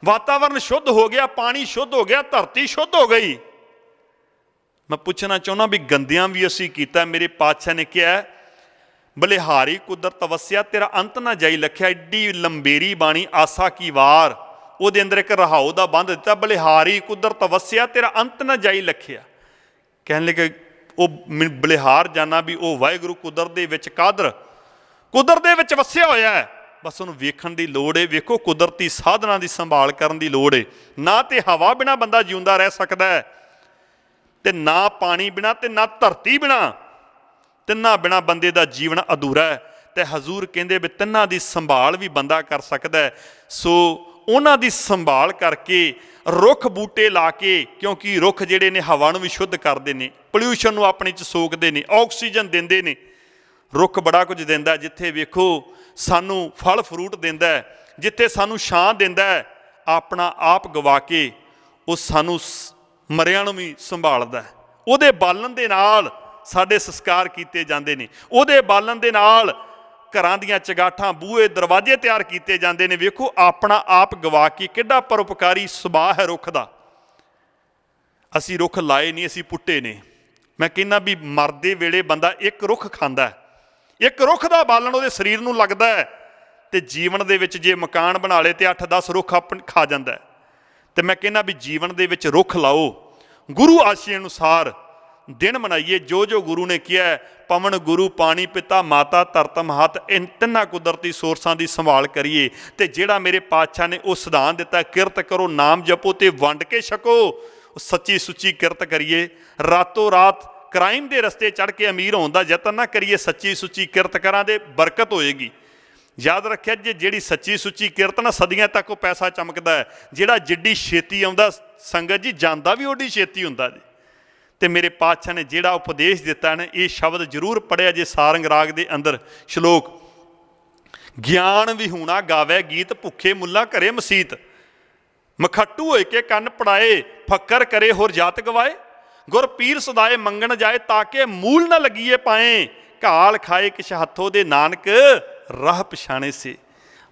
ਵਾਤਾਵਰਨ ਸ਼ੁੱਧ ਹੋ ਗਿਆ, ਪਾਣੀ ਸ਼ੁੱਧ ਹੋ ਗਿਆ, ਧਰਤੀ ਸ਼ੁੱਧ ਹੋ ਗਈ। ਮੈਂ ਪੁੱਛਣਾ ਚਾਹੁੰਦਾ ਵੀ ਗੰਦਿਆਂ ਵੀ ਅਸੀਂ ਕੀਤਾ। ਮੇਰੇ ਪਾਤਸ਼ਾਹ ਨੇ ਕਿਹਾ ਬਲਿਹਾਰੀ ਕੁਦਰਤ ਵਸਿਆ ਤੇਰਾ ਅੰਤ ਨਾ ਜਾਈ ਲਖਿਆ। ਐਡੀ ਲੰਬੇਰੀ ਬਾਣੀ ਆਸਾ ਕੀ ਵਾਰ, ਉਹਦੇ ਅੰਦਰ ਇੱਕ ਰਹਾਉ ਦਾ ਬੰਦ ਦਿੱਤਾ, ਬਲਿਹਾਰੀ ਕੁਦਰਤ ਵਸਿਆ ਤੇਰਾ ਅੰਤ ਨਾ ਜਾਈ ਲਖਿਆ। ਕਹਿਣ ਲੱਗੇ ਉਹ ਬਲਿਹਾਰ ਜਾਣਾ ਵੀ ਉਹ ਵਾਹਿਗੁਰੂ ਕੁਦਰਤ ਦੇ ਵਿੱਚ ਕਾਦਰ, ਕੁਦਰਤ ਦੇ ਵਿੱਚ ਵਸਿਆ ਹੋਇਆ ਹੈ, ਬਸ ਉਹਨੂੰ ਵੇਖਣ ਦੀ ਲੋੜ ਹੈ। ਵੇਖੋ ਕੁਦਰਤੀ ਸਾਧਨਾਂ ਦੀ ਸੰਭਾਲ ਕਰਨ ਦੀ ਲੋੜ ਹੈ। ਨਾ ਤੇ ਹਵਾ ਬਿਨਾਂ ਬੰਦਾ ਜਿਉਂਦਾ ਰਹਿ ਸਕਦਾ ਹੈ, ਤੇ ਨਾ ਪਾਣੀ ਬਿਨਾਂ, ਤੇ ਨਾ ਧਰਤੀ ਬਿਨਾਂ। ਤਿੰਨਾਂ ਬਿਨਾਂ ਬੰਦੇ ਦਾ ਜੀਵਨ ਅਧੂਰਾ ਹੈ। ਤੇ ਹਜ਼ੂਰ ਕਹਿੰਦੇ ਵੀ ਤਿੰਨਾਂ ਦੀ ਸੰਭਾਲ ਵੀ ਬੰਦਾ ਕਰ ਸਕਦਾ ਹੈ। ਸੋ ਉਹਨਾਂ ਦੀ ਸੰਭਾਲ ਕਰਕੇ, ਰੁੱਖ ਬੂਟੇ ਲਾ ਕੇ, ਕਿਉਂਕਿ ਰੁੱਖ ਜਿਹੜੇ ਨੇ ਹਵਾ ਨੂੰ ਵੀ ਸ਼ੁੱਧ ਕਰਦੇ ਨੇ, ਪੋਲਿਊਸ਼ਨ ਨੂੰ ਆਪਣੇ 'ਚ ਸੋਕਦੇ ਨੇ, ਆਕਸੀਜਨ ਦਿੰਦੇ ਨੇ। ਰੁੱਖ ਬੜਾ ਕੁਝ ਦਿੰਦਾ, ਜਿੱਥੇ ਵੇਖੋ ਸਾਨੂੰ ਫਲ ਫਰੂਟ ਦਿੰਦਾ, ਜਿੱਥੇ ਸਾਨੂੰ ਛਾਂ ਦਿੰਦਾ, ਆਪਣਾ ਆਪ ਗਵਾ ਕੇ ਉਹ ਸਾਨੂੰ ਮਰਿਆਂ ਨੂੰ ਵੀ ਸੰਭਾਲਦਾ। ਉਹਦੇ ਬਾਲਣ ਦੇ ਨਾਲ ਸਾਡੇ ਸੰਸਕਾਰ ਕੀਤੇ ਜਾਂਦੇ ਨੇ, ਉਹਦੇ ਬਾਲਣ ਦੇ ਨਾਲ ਘਰਾਂ ਦੀਆਂ ਚਗਾਠਾਂ, ਬੂਹੇ, ਦਰਵਾਜ਼ੇ ਤਿਆਰ ਕੀਤੇ ਜਾਂਦੇ ਨੇ। ਵੇਖੋ ਆਪਣਾ ਆਪ ਗਵਾ ਕੇ ਕਿੱਡਾ ਪਰਉਪਕਾਰੀ ਸੁਭਾਅ ਹੈ ਰੁੱਖ ਦਾ। ਅਸੀਂ ਰੁੱਖ ਲਾਏ ਨਹੀਂ, ਅਸੀਂ ਪੁੱਟੇ ਨੇ। ਮੈਂ ਕਹਿੰਦਾ ਵੀ ਮਰਦੇ ਵੇਲੇ ਬੰਦਾ ਇੱਕ ਰੁੱਖ ਖਾਂਦਾ, ਇੱਕ ਰੁੱਖ ਦਾ ਬਾਲਣ ਉਹਦੇ ਸਰੀਰ ਨੂੰ ਲੱਗਦਾ ਹੈ, ਤੇ ਜੀਵਨ ਦੇ ਵਿੱਚ ਜੇ ਮਕਾਨ ਬਣਾ ਲਏ ਤੇ 8-10 ਰੁੱਖ ਖਾ ਜਾਂਦਾ। ਤੇ ਮੈਂ ਕਹਿੰਦਾ ਵੀ ਜੀਵਨ ਦੇ ਵਿੱਚ ਰੁੱਖ ਲਾਓ, ਗੁਰੂ ਆਸ਼ੇ ਅਨੁਸਾਰ ਦਿਨ ਮਨਾਈਏ। ਜੋ ਜੋ ਗੁਰੂ ਨੇ ਕਿਹਾ, ਪਵਨ ਗੁਰੂ, ਪਾਣੀ ਪਿਤਾ, ਮਾਤਾ ਧਰਤ ਮਹੱਤ, ਇਨ ਤਿੰਨਾਂ ਕੁਦਰਤੀ ਸੋਰਸਾਂ ਦੀ ਸੰਭਾਲ ਕਰੀਏ। ਤੇ ਜਿਹੜਾ ਮੇਰੇ ਪਾਤਸ਼ਾਹ ਨੇ ਉਹ ਸਿਧਾਂਤ ਦਿੱਤਾ, ਕਿਰਤ ਕਰੋ, ਨਾਮ ਜਪੋ ਤੇ ਵੰਡ ਕੇ ਛਕੋ, ਸੱਚੀ ਸੁੱਚੀ ਕਿਰਤ ਕਰੀਏ। ਰਾਤੋਂ ਰਾਤ ਕ੍ਰਾਈਮ ਦੇ ਰਸਤੇ ਚੜ੍ਹ ਕੇ ਅਮੀਰ ਹੋਣ ਦਾ ਯਤਨ ਨਾ ਕਰੀਏ। ਸੱਚੀ ਸੁੱਚੀ ਕਿਰਤ ਕਰਾਂ ਦੇ ਬਰਕਤ ਹੋਏਗੀ। ਯਾਦ ਰੱਖਿਆ ਜੇ ਜਿਹੜੀ ਸੱਚੀ ਸੁੱਚੀ ਕਿਰਤ ਨਾ, ਸਦੀਆਂ ਤੱਕ ਉਹ ਪੈਸਾ ਚਮਕਦਾ ਹੈ। ਜਿਹੜਾ ਜਿੱਡੀ ਛੇਤੀ ਆਉਂਦਾ ਸੰਗਤ ਜੀ, ਜਾਂਦਾ ਵੀ ਓਡੀ ਛੇਤੀ ਹੁੰਦਾ ਜੀ। ਤੇ ਮੇਰੇ ਪਾਤਸ਼ਾਹ ਨੇ ਜਿਹੜਾ ਉਪਦੇਸ਼ ਦਿੱਤਾ ਨਾ, ਇਹ ਸ਼ਬਦ ਜ਼ਰੂਰ ਪੜ੍ਹਿਆ ਜੇ ਸਾਰੰਗ ਰਾਗ ਦੇ ਅੰਦਰ ਸ਼ਲੋਕ, ਗਿਆਨ ਵਿਹੂਣਾ ਗਾਵੇ ਗੀਤ, ਭੁੱਖੇ ਮੁੱਲਾ ਘਰੇ ਮਸੀਤ, ਮਖੱਟੂ ਹੋਏ ਕੇ ਕੰਨ ਪੜਾਏ, ਫੱਕਰ ਕਰੇ ਹੋਰ ਜਾਤ ਗਵਾਏ, ਗੁਰ ਪੀਰ ਸਦਾਏ ਮੰਗਣ ਜਾਏ, ਤਾਂ ਕਿ ਮੂਲ ਨਾ ਲੱਗੀਏ ਪਾਏ, ਘਾਲ ਖਾਏ ਕਿਛ ਹੱਥੋਂ ਦੇ ਨਾਨਕ ਰਾਹ ਪਛਾਣੇ ਸੇ।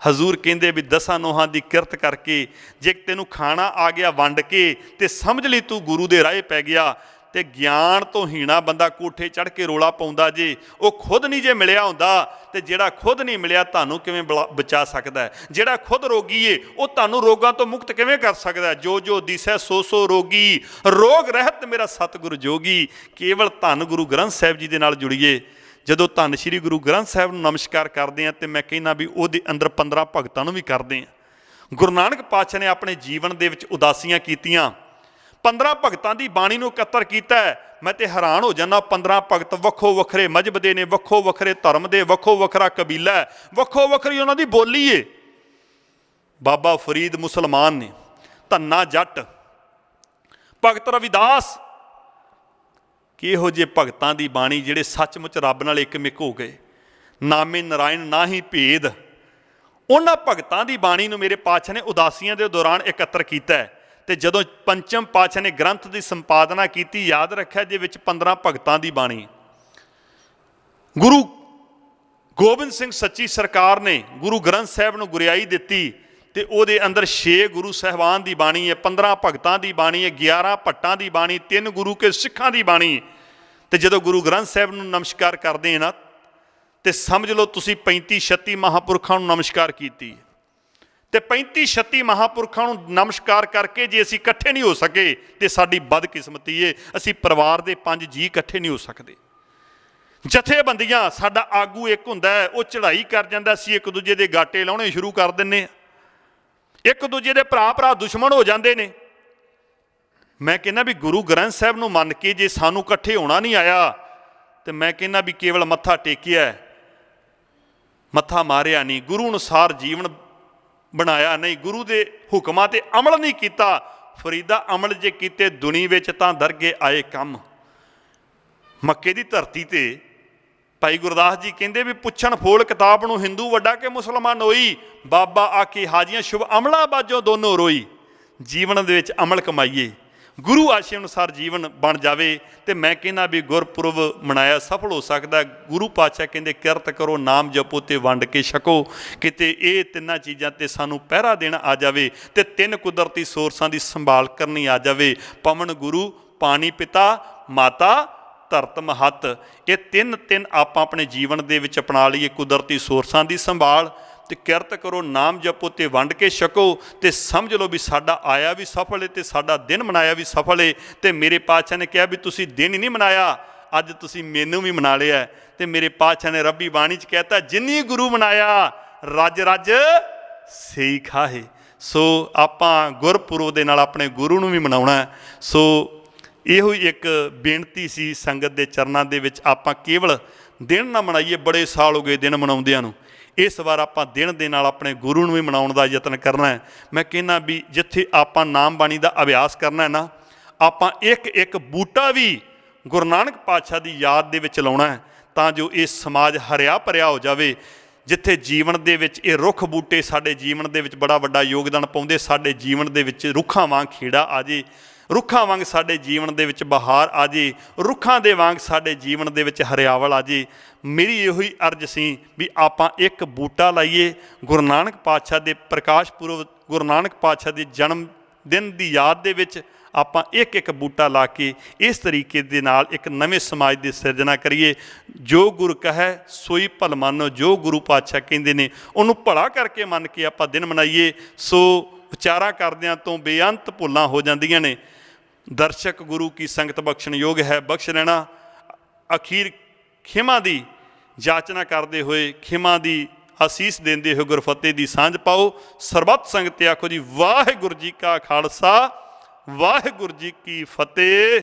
ਹਜ਼ੂਰ ਕਹਿੰਦੇ ਵੀ 10 ਨੋਹਾਂ ਦੀ ਕਿਰਤ ਕਰਕੇ ਜੇ ਤੈਨੂੰ ਖਾਣਾ ਆ ਗਿਆ ਵੰਡ ਕੇ, ਤੇ ਸਮਝ ਲਈ ਤੂੰ ਗੁਰੂ ਦੇ ਰਾਹ ਪੈ ਗਿਆ। ਤੇ ਗਿਆਨ ਤੋਂ ਹੀਣਾ ਬੰਦਾ ਕੋਠੇ ਚੜ੍ਹ ਕੇ ਰੋਲਾ ਪਾਉਂਦਾ ਜੇ, ਉਹ ਖੁਦ ਨਹੀਂ ਜੇ ਮਿਲਿਆ ਹੁੰਦਾ। ਤੇ ਜਿਹੜਾ ਖੁਦ ਨਹੀਂ ਮਿਲਿਆ ਤੁਹਾਨੂੰ ਕਿਵੇਂ ਬਚਾ ਸਕਦਾ? ਜਿਹੜਾ ਖੁਦ ਰੋਗੀ ਏ ਉਹ ਤੁਹਾਨੂੰ ਰੋਗਾਂ ਤੋਂ ਮੁਕਤ ਕਿਵੇਂ ਕਰ ਸਕਦਾ? ਜੋ ਜੋ ਦਿਸੈ ਸੋ ਸੋ ਰੋਗੀ, ਰੋਗ ਰਹਿਤ ਮੇਰਾ ਸਤਿਗੁਰ ਜੋਗੀ। ਕੇਵਲ ਧੰਨ ਗੁਰੂ ਗ੍ਰੰਥ ਸਾਹਿਬ ਜੀ ਦੇ ਨਾਲ ਜੁੜੀਏ। ਜਦੋਂ ਧੰਨ ਸ਼੍ਰੀ ਗੁਰੂ ਗ੍ਰੰਥ ਸਾਹਿਬ ਨੂੰ ਨਮਸਕਾਰ ਕਰਦੇ ਹਾਂ, ਤੇ ਮੈਂ ਕਹਿੰਦਾ ਵੀ ਉਹਦੇ ਅੰਦਰ 15 ਭਗਤਾਂ ਨੂੰ ਵੀ ਕਰਦੇ ਹਾਂ। ਗੁਰੂ ਨਾਨਕ ਪਾਤਸ਼ਾਹ ਨੇ ਆਪਣੇ ਜੀਵਨ ਦੇ ਵਿੱਚ ਉਦਾਸੀਆਂ ਕੀਤੀਆਂ, 15 ਭਗਤਾਂ ਦੀ ਬਾਣੀ ਨੂੰ ਇਕੱਤਰ ਕੀਤਾ। ਮੈਂ ਤੇ ਹੈਰਾਨ ਹੋ ਜਾਂਦਾ, 15 ਭਗਤ ਵੱਖੋ ਵੱਖਰੇ ਮਜ਼ਹਬ ਦੇ ਨੇ, ਵੱਖੋ ਵੱਖਰੇ ਧਰਮ ਦੇ, ਵੱਖੋ ਵੱਖਰਾ ਕਬੀਲਾ ਹੈ, ਵੱਖੋ ਵੱਖਰੀ ਉਹਨਾਂ ਦੀ ਬੋਲੀ ਏ। ਬਾਬਾ ਫਰੀਦ ਮੁਸਲਮਾਨ ਨੇ, ਧੰਨਾ ਜੱਟ, ਭਗਤ ਰਵਿਦਾਸ, ਕਿਹੋ ਜਿਹੇ ਭਗਤਾਂ ਦੀ ਬਾਣੀ ਜਿਹੜੇ ਸੱਚਮੁੱਚ ਰੱਬ ਨਾਲ ਇੱਕਮਿਕ ਹੋ ਗਏ। ਨਾਮੇ ਨਾਰਾਇਣ ਨਾ ਹੀ ਭੇਦ, ਉਹਨਾਂ ਭਗਤਾਂ ਦੀ ਬਾਣੀ ਨੂੰ ਮੇਰੇ ਪਾਤਸ਼ਾਹ ਨੇ ਉਦਾਸੀਆਂ ਦੇ ਦੌਰਾਨ ਇਕੱਤਰ ਕੀਤਾ ਹੈ। ਤੇ ਜਦੋਂ ਪੰਚਮ ਪਾਤਸ਼ਾਹ ਨੇ ਗ੍ਰੰਥ ਦੀ ਸੰਪਾਦਨਾ ਕੀਤੀ, ਯਾਦ ਰੱਖਿਆ ਜੇ ਵਿੱਚ 15 ਭਗਤਾਂ ਦੀ ਬਾਣੀ। ਗੁਰੂ ਗੋਬਿੰਦ ਸਿੰਘ ਸੱਚੀ ਸਰਕਾਰ ਨੇ ਗੁਰੂ ਗ੍ਰੰਥ ਸਾਹਿਬ ਨੂੰ ਗੁਰਿਆਈ ਦਿੱਤੀ ਤੇ ਉਹਦੇ ਅੰਦਰ 6 ਗੁਰੂ ਸਾਹਿਬਾਨ ਦੀ ਬਾਣੀ ਹੈ, 15 ਭਗਤਾਂ ਦੀ ਬਾਣੀ ਹੈ, 11 ਭੱਟਾਂ ਦੀ ਬਾਣੀ, 3 ਗੁਰੂ ਕੇ ਸਿੱਖਾਂ ਦੀ ਬਾਣੀ। ਤੇ ਜਦੋਂ ਗੁਰੂ ਗ੍ਰੰਥ ਸਾਹਿਬ ਨੂੰ ਨਮਸਕਾਰ ਕਰਦੇ ਨਾ ਤੇ ਸਮਝ ਲਓ ਤੁਸੀਂ 35-36 ਮਹਾਂਪੁਰਖਾਂ ਨੂੰ ਨਮਸਕਾਰ ਕੀਤੀ। ਤੇ 35-36 ਮਹਾਂਪੁਰਖਾਂ ਨੂੰ ਨਮਸਕਾਰ ਕਰਕੇ ਜੇ ਅਸੀਂ ਇਕੱਠੇ ਨਹੀਂ ਹੋ ਸਕੇ ਤੇ ਸਾਡੀ ਬਦਕਿਸਮਤੀ ਏ, ਅਸੀਂ ਪਰਿਵਾਰ ਦੇ 5 ਜੀਅ ਇਕੱਠੇ ਨਹੀਂ ਹੋ ਸਕਦੇ। ਜਥੇਬੰਦੀਆਂ, ਸਾਡਾ ਆਗੂ ਇੱਕ ਹੁੰਦਾ ਹੈ, ਉਹ ਚੜ੍ਹਾਈ ਕਰ ਜਾਂਦਾ, ਅਸੀਂ ਇੱਕ ਦੂਜੇ ਦੇ ਗਾਟੇ ਲਾਉਣੇ ਸ਼ੁਰੂ ਕਰ ਦਿੰਦੇ ਹਾਂ, ਇੱਕ ਦੂਜੇ ਦੇ ਭਰਾ ਦੁਸ਼ਮਣ ਹੋ ਜਾਂਦੇ ਨੇ। ਮੈਂ ਕਹਿੰਦਾ ਵੀ ਗੁਰੂ ਗ੍ਰੰਥ ਸਾਹਿਬ ਨੂੰ ਮੰਨ ਕੇ ਜੇ ਸਾਨੂੰ ਇਕੱਠੇ ਹੋਣਾ ਨਹੀਂ ਆਇਆ ਤੇ ਮੈਂ ਕਹਿੰਦਾ ਵੀ ਕੇਵਲ ਮੱਥਾ ਟੇਕਿਆ, ਮੱਥਾ ਮਾਰਿਆ ਨਹੀਂ, ਗੁਰੂ ਅਨੁਸਾਰ ਜੀਵਨ ਬਣਾਇਆ ਨਹੀਂ, ਗੁਰੂ ਦੇ ਹੁਕਮਾਂ ਤੇ ਅਮਲ ਨਹੀਂ ਕੀਤਾ। ਫਰੀਦਾ ਅਮਲ ਜੇ ਕੀਤੇ ਦੁਨੀ ਵਿੱਚ ਤਾਂ ਦਰਗੇ ਆਏ ਕੰਮ। ਮੱਕੇ ਦੀ ਧਰਤੀ ਤੇ ਭਾਈ ਗੁਰਦਾਸ ਜੀ ਕਹਿੰਦੇ ਵੀ ਪੁੱਛਣ ਫੋਲ ਕਿਤਾਬ ਨੂੰ, ਹਿੰਦੂ ਵੱਡਾ ਕਿ ਮੁਸਲਮਾਨ ਹੋਈ, ਬਾਬਾ ਆਖੇ ਹਾਜੀਆਂ ਸ਼ੁਭ ਅਮਲਾ ਬਾਝੋਂ ਦੋਨੋਂ ਰੋਈ। ਜੀਵਨ ਦੇ ਵਿੱਚ ਅਮਲ ਕਮਾਈਏ, ਗੁਰੂ ਆਸ਼ੇ ਅਨੁਸਾਰ ਜੀਵਨ ਬਣ ਜਾਵੇ ਤੇ ਮੈਂ ਕਹਿੰਦਾ ਵੀ ਗੁਰਪੁਰਬ ਮਨਾਇਆ ਸਫਲ ਹੋ ਸਕਦਾ। ਗੁਰੂ ਪਾਤਸ਼ਾਹ ਕਹਿੰਦੇ ਕਿਰਤ ਕਰੋ, ਨਾਮ ਜਪੋ ਤੇ ਵੰਡ ਕੇ ਛਕੋ। ਕਿਤੇ ਇਹ ਤਿੰਨਾਂ ਚੀਜ਼ਾਂ ਤੇ ਸਾਨੂੰ ਪਹਿਰਾ ਦੇਣਾ ਆ ਜਾਵੇ ਤੇ 3 ਕੁਦਰਤੀ ਸੋਰਸਾਂ ਦੀ ਸੰਭਾਲ ਕਰਨੀ ਆ ਜਾਵੇ। ਪਵਨ ਗੁਰੂ, ਪਾਣੀ ਪਿਤਾ, ਮਾਤਾ ਧਰਤ ਮਹੱਤ, ਇਹ ਤਿੰਨ ਆਪਾਂ ਆਪਣੇ ਜੀਵਨ ਦੇ ਵਿੱਚ ਅਪਣਾ ਲਈਏ। ਕੁਦਰਤੀ ਸੋਰਸਾਂ ਦੀ ਸੰਭਾਲ ਤੇ ਕਿਰਤ ਕਰੋ, ਨਾਮ ਜਪੋ ਤੇ ਵੰਡ ਕੇ ਛਕੋ ਤੇ ਸਮਝ ਲਓ ਵੀ ਸਾਡਾ ਆਇਆ ਵੀ ਸਫਲ ਹੈ ਤੇ ਸਾਡਾ ਦਿਨ ਮਨਾਇਆ ਵੀ ਸਫਲ ਹੈ। ਤੇ ਮੇਰੇ ਪਾਤਸ਼ਾਹ ਨੇ ਕਿਹਾ ਵੀ ਤੁਸੀਂ ਦਿਨ ਹੀ ਨਹੀਂ ਮਨਾਇਆ, ਅੱਜ ਤੁਸੀਂ ਮੈਨੂੰ ਵੀ ਮਨਾ ਲਿਆ। ਤੇ ਮੇਰੇ ਪਾਤਸ਼ਾਹ ਨੇ ਰੱਬੀ ਬਾਣੀ 'ਚ ਕਹਿਤਾ, ਜਿੰਨੀ ਗੁਰੂ ਮਨਾਇਆ ਰੱਜ ਰੱਜ ਸਹੀ ਖਾਹੇ। ਸੋ ਆਪਾਂ ਗੁਰਪੁਰਬ ਦੇ ਨਾਲ ਆਪਣੇ ਗੁਰੂ ਨੂੰ ਵੀ ਮਨਾਉਣਾ। ਸੋ ਇਹੋ ਹੀ ਇੱਕ ਬੇਨਤੀ ਸੀ ਸੰਗਤ ਦੇ ਚਰਨਾਂ ਦੇ ਵਿੱਚ, ਆਪਾਂ ਕੇਵਲ ਦਿਨ ਨਾ ਮਨਾਈਏ, ਬੜੇ ਸਾਲ ਹੋ ਗਏ ਦਿਨ ਮਨਾਉਂਦਿਆਂ ਨੂੰ। ਇਸ ਵਾਰ ਆਪਾਂ ਦਿਨ ਦੇ ਨਾਲ ਆਪਣੇ ਗੁਰੂ ਨੂੰ ਵੀ ਮਨਾਉਣ ਦਾ ਯਤਨ ਕਰਨਾ ਹੈ। ਮੈਂ ਕਹਿੰਦਾ ਵੀ ਜਿੱਥੇ ਆਪਾਂ ਨਾਮ ਬਾਣੀ ਦਾ ਅਭਿਆਸ ਕਰਨਾ ਹੈ ਨਾ, ਆਪਾਂ ਇੱਕ ਬੂਟਾ ਵੀ ਗੁਰੂ ਨਾਨਕ ਪਾਤਸ਼ਾਹ ਦੀ ਯਾਦ ਦੇ ਵਿੱਚ ਲਾਉਣਾ ਹੈ, ਤਾਂ ਜੋ ਇਹ ਸਮਾਜ ਹਰਿਆ ਭਰਿਆ ਹੋ ਜਾਵੇ। ਜਿੱਥੇ ਜੀਵਨ ਦੇ ਵਿੱਚ ਇਹ ਰੁੱਖ ਬੂਟੇ ਸਾਡੇ ਜੀਵਨ ਦੇ ਵਿੱਚ ਬੜਾ ਵੱਡਾ ਯੋਗਦਾਨ ਪਾਉਂਦੇ, ਸਾਡੇ ਜੀਵਨ ਦੇ ਵਿੱਚ ਰੁੱਖਾਂ ਵਾਂਗ ਖੇੜਾ ਆ ਜੇ, ਰੁੱਖਾਂ ਵਾਂਗ ਸਾਡੇ ਜੀਵਨ ਦੇ ਵਿੱਚ ਬਹਾਰ ਆ ਜੇ, ਰੁੱਖਾਂ ਦੇ ਵਾਂਗ ਸਾਡੇ ਜੀਵਨ ਦੇ ਵਿੱਚ ਹਰਿਆਵਲ ਆ ਜੇ। ਮੇਰੀ ਇਹੋ ਹੀ ਅਰਜ਼ ਸੀ ਵੀ ਆਪਾਂ ਇੱਕ ਬੂਟਾ ਲਾਈਏ। ਗੁਰੂ ਨਾਨਕ ਪਾਤਸ਼ਾਹ ਦੇ ਪ੍ਰਕਾਸ਼ ਪੁਰਬ, ਗੁਰੂ ਨਾਨਕ ਪਾਤਸ਼ਾਹ ਦੇ ਜਨਮ ਦਿਨ ਦੀ ਯਾਦ ਦੇ ਵਿੱਚ ਆਪਾਂ ਇੱਕ ਬੂਟਾ ਲਾ ਕੇ ਇਸ ਤਰੀਕੇ ਦੇ ਨਾਲ ਇੱਕ ਨਵੇਂ ਸਮਾਜ ਦੀ ਸਿਰਜਣਾ ਕਰੀਏ। ਜੋ ਗੁਰ ਕਹੈ ਸੋਈ ਭਲ ਮਾਨੋ, ਜੋ ਗੁਰੂ ਪਾਤਸ਼ਾਹ ਕਹਿੰਦੇ ਨੇ ਉਹਨੂੰ ਭਲਾ ਕਰਕੇ ਮੰਨ ਕੇ ਆਪਾਂ ਦਿਨ ਮਨਾਈਏ। ਸੋ ਵਿਚਾਰਾਂ ਕਰਦਿਆਂ ਤੋਂ ਬੇਅੰਤ ਭੁੱਲਾਂ ਹੋ ਜਾਂਦੀਆਂ ਨੇ। ਦਰਸ਼ਕ ਗੁਰੂ ਕੀ ਸੰਗਤ ਬਖਸ਼ਣ ਯੋਗ ਹੈ, ਬਖਸ਼ ਲੈਣਾ। ਅਖੀਰ ਖਿਮਾ ਦੀ ਜਾਚਨਾ ਕਰਦੇ ਹੋਏ, ਖਿਮਾ ਦੀ ਅਸੀਸ ਦਿੰਦੇ ਹੋਏ ਗੁਰਫਤਿਹ ਦੀ ਸਾਂਝ ਪਾਓ। ਸਰਬੱਤ ਸੰਗਤ ਆਖੋ ਜੀ ਵਾਹਿਗੁਰੂ ਜੀ ਕਾ ਖਾਲਸਾ, ਵਾਹਿਗੁਰੂ ਜੀ ਕੀ ਫਤਿਹ।